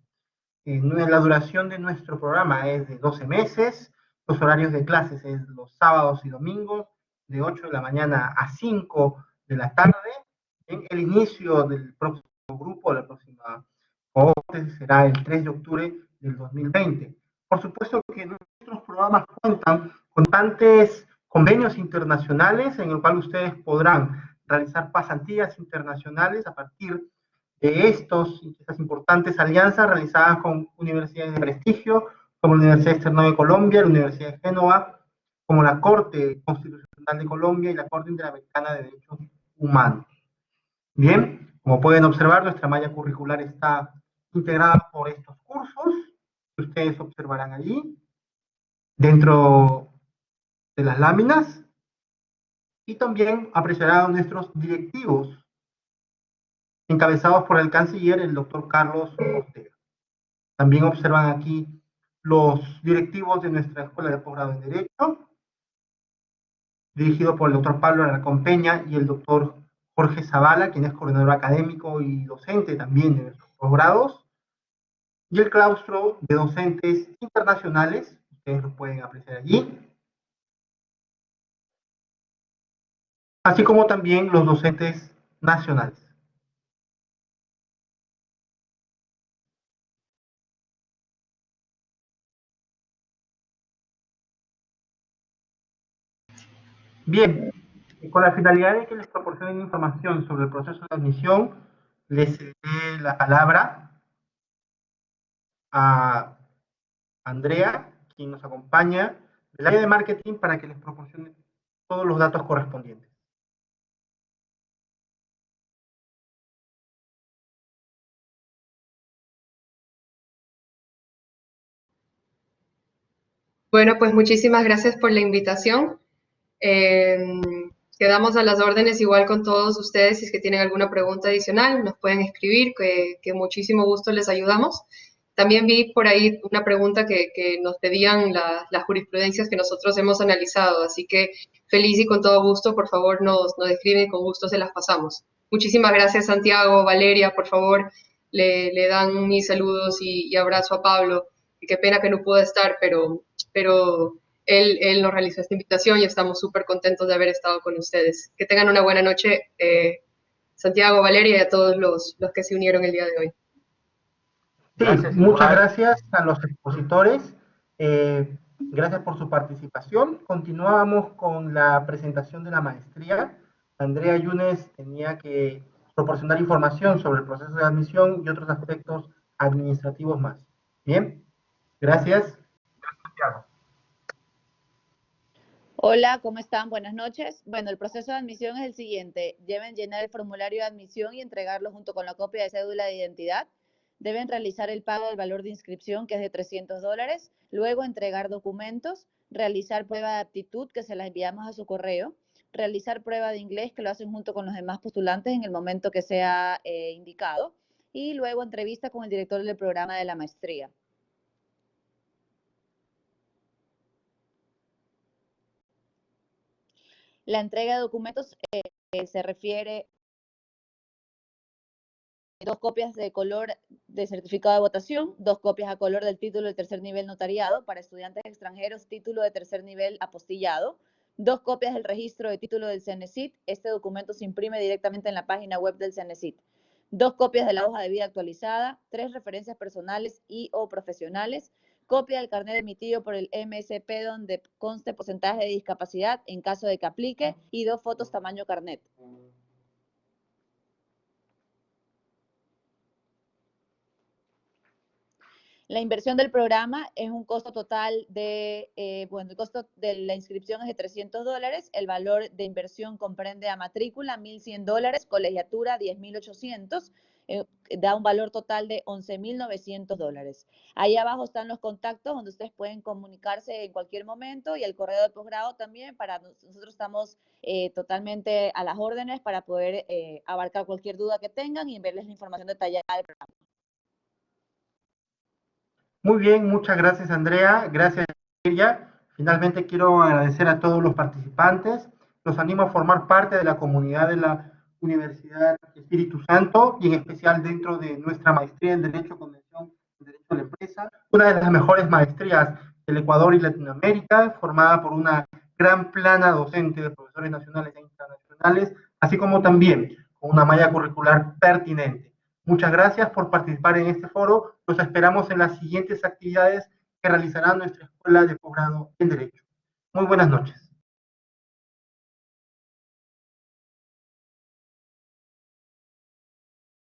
La duración de nuestro programa es de 12 meses, los horarios de clases es los sábados y domingos, de 8 de la mañana a 5 de la tarde. El inicio del próximo grupo, la próxima cohorte, será el 3 de octubre del 2020. Por supuesto que nuestros programas cuentan con bastantes convenios internacionales en el cual ustedes podrán realizar pasantías internacionales a partir de estas importantes alianzas realizadas con universidades de prestigio, como la Universidad Externado de Colombia, la Universidad de Génova, como la Corte Constitucional de Colombia y la Corte Interamericana de Derechos Humanos. Bien, como pueden observar, nuestra malla curricular está integrada por estos cursos que ustedes observarán allí, dentro de las láminas, y también apreciarán nuestros directivos, encabezados por el canciller, el doctor Carlos Ortega. También observan aquí los directivos de nuestra Escuela de Posgrado en Derecho, dirigido por el doctor Pablo Alarcón Peña y el doctor Jorge Zavala, quien es coordinador académico y docente también de nuestros posgrados, y el claustro de docentes internacionales, ustedes lo pueden apreciar allí, así como también los docentes nacionales. Bien, con la finalidad de que les proporcionen información sobre el proceso de admisión, les cederé la palabra a Andrea, quien nos acompaña del área de marketing, para que les proporcione todos los datos correspondientes. Bueno, pues muchísimas gracias por la invitación. Quedamos a las órdenes igual con todos ustedes. Si es que tienen alguna pregunta adicional, nos pueden escribir, que muchísimo gusto les ayudamos. También vi por ahí una pregunta que nos pedían las jurisprudencias que nosotros hemos analizado, así que feliz y con todo gusto, por favor, nos escriben, con gusto se las pasamos. Muchísimas gracias, Santiago, Valeria, por favor, le dan mis saludos y abrazo a Pablo. Y qué pena que no pudo estar, pero él nos realizó esta invitación y estamos súper contentos de haber estado con ustedes. Que tengan una buena noche, Santiago, Valeria y a todos los que se unieron el día de hoy. Sí, Gracias, muchas igual. gracias a los expositores. Gracias por su participación. Continuamos con la presentación de la maestría. Andrea Yunes tenía que proporcionar información sobre el proceso de admisión y otros aspectos administrativos más. Bien, gracias. Santiago. Hola, ¿cómo están? Buenas noches. Bueno, el proceso de admisión es el siguiente. Deben llenar el formulario de admisión y entregarlo junto con la copia de cédula de identidad. Deben realizar el pago del valor de inscripción, que es de $300. Luego entregar documentos, realizar prueba de aptitud, que se la enviamos a su correo, realizar prueba de inglés, que lo hacen junto con los demás postulantes en el momento que sea indicado, y luego entrevista con el director del programa de la maestría. La entrega de documentos se refiere a 2 copias de color de certificado de votación, 2 copias a color del título de tercer nivel notariado para estudiantes extranjeros, título de tercer nivel apostillado, 2 copias del registro de título del CENESID. Este documento se imprime directamente en la página web del CENESID. 2 copias de la hoja de vida actualizada, 3 referencias personales y o profesionales, copia del carnet emitido por el MSP donde conste porcentaje de discapacidad en caso de que aplique y 2 fotos tamaño carnet. La inversión del programa es un costo total de, el costo de la inscripción es de $300, el valor de inversión comprende a matrícula $1,100, colegiatura $10,800, da un valor total de $11,900. Ahí abajo están los contactos donde ustedes pueden comunicarse en cualquier momento y el correo de posgrado también. Para nosotros estamos totalmente a las órdenes para poder abarcar cualquier duda que tengan y enviarles la información detallada del programa. Muy bien, muchas gracias, Andrea. Gracias, Valeria. Finalmente quiero agradecer a todos los participantes. Los animo a formar parte de la comunidad de la Universidad Espíritu Santo y en especial dentro de nuestra maestría en Derecho, Convención y Derecho de la Empresa, una de las mejores maestrías del Ecuador y Latinoamérica, formada por una gran plana docente de profesores nacionales e internacionales, así como también con una malla curricular pertinente. Muchas gracias por participar en este foro. Los esperamos en las siguientes actividades que realizará nuestra Escuela de Posgrado en Derecho. Muy buenas noches.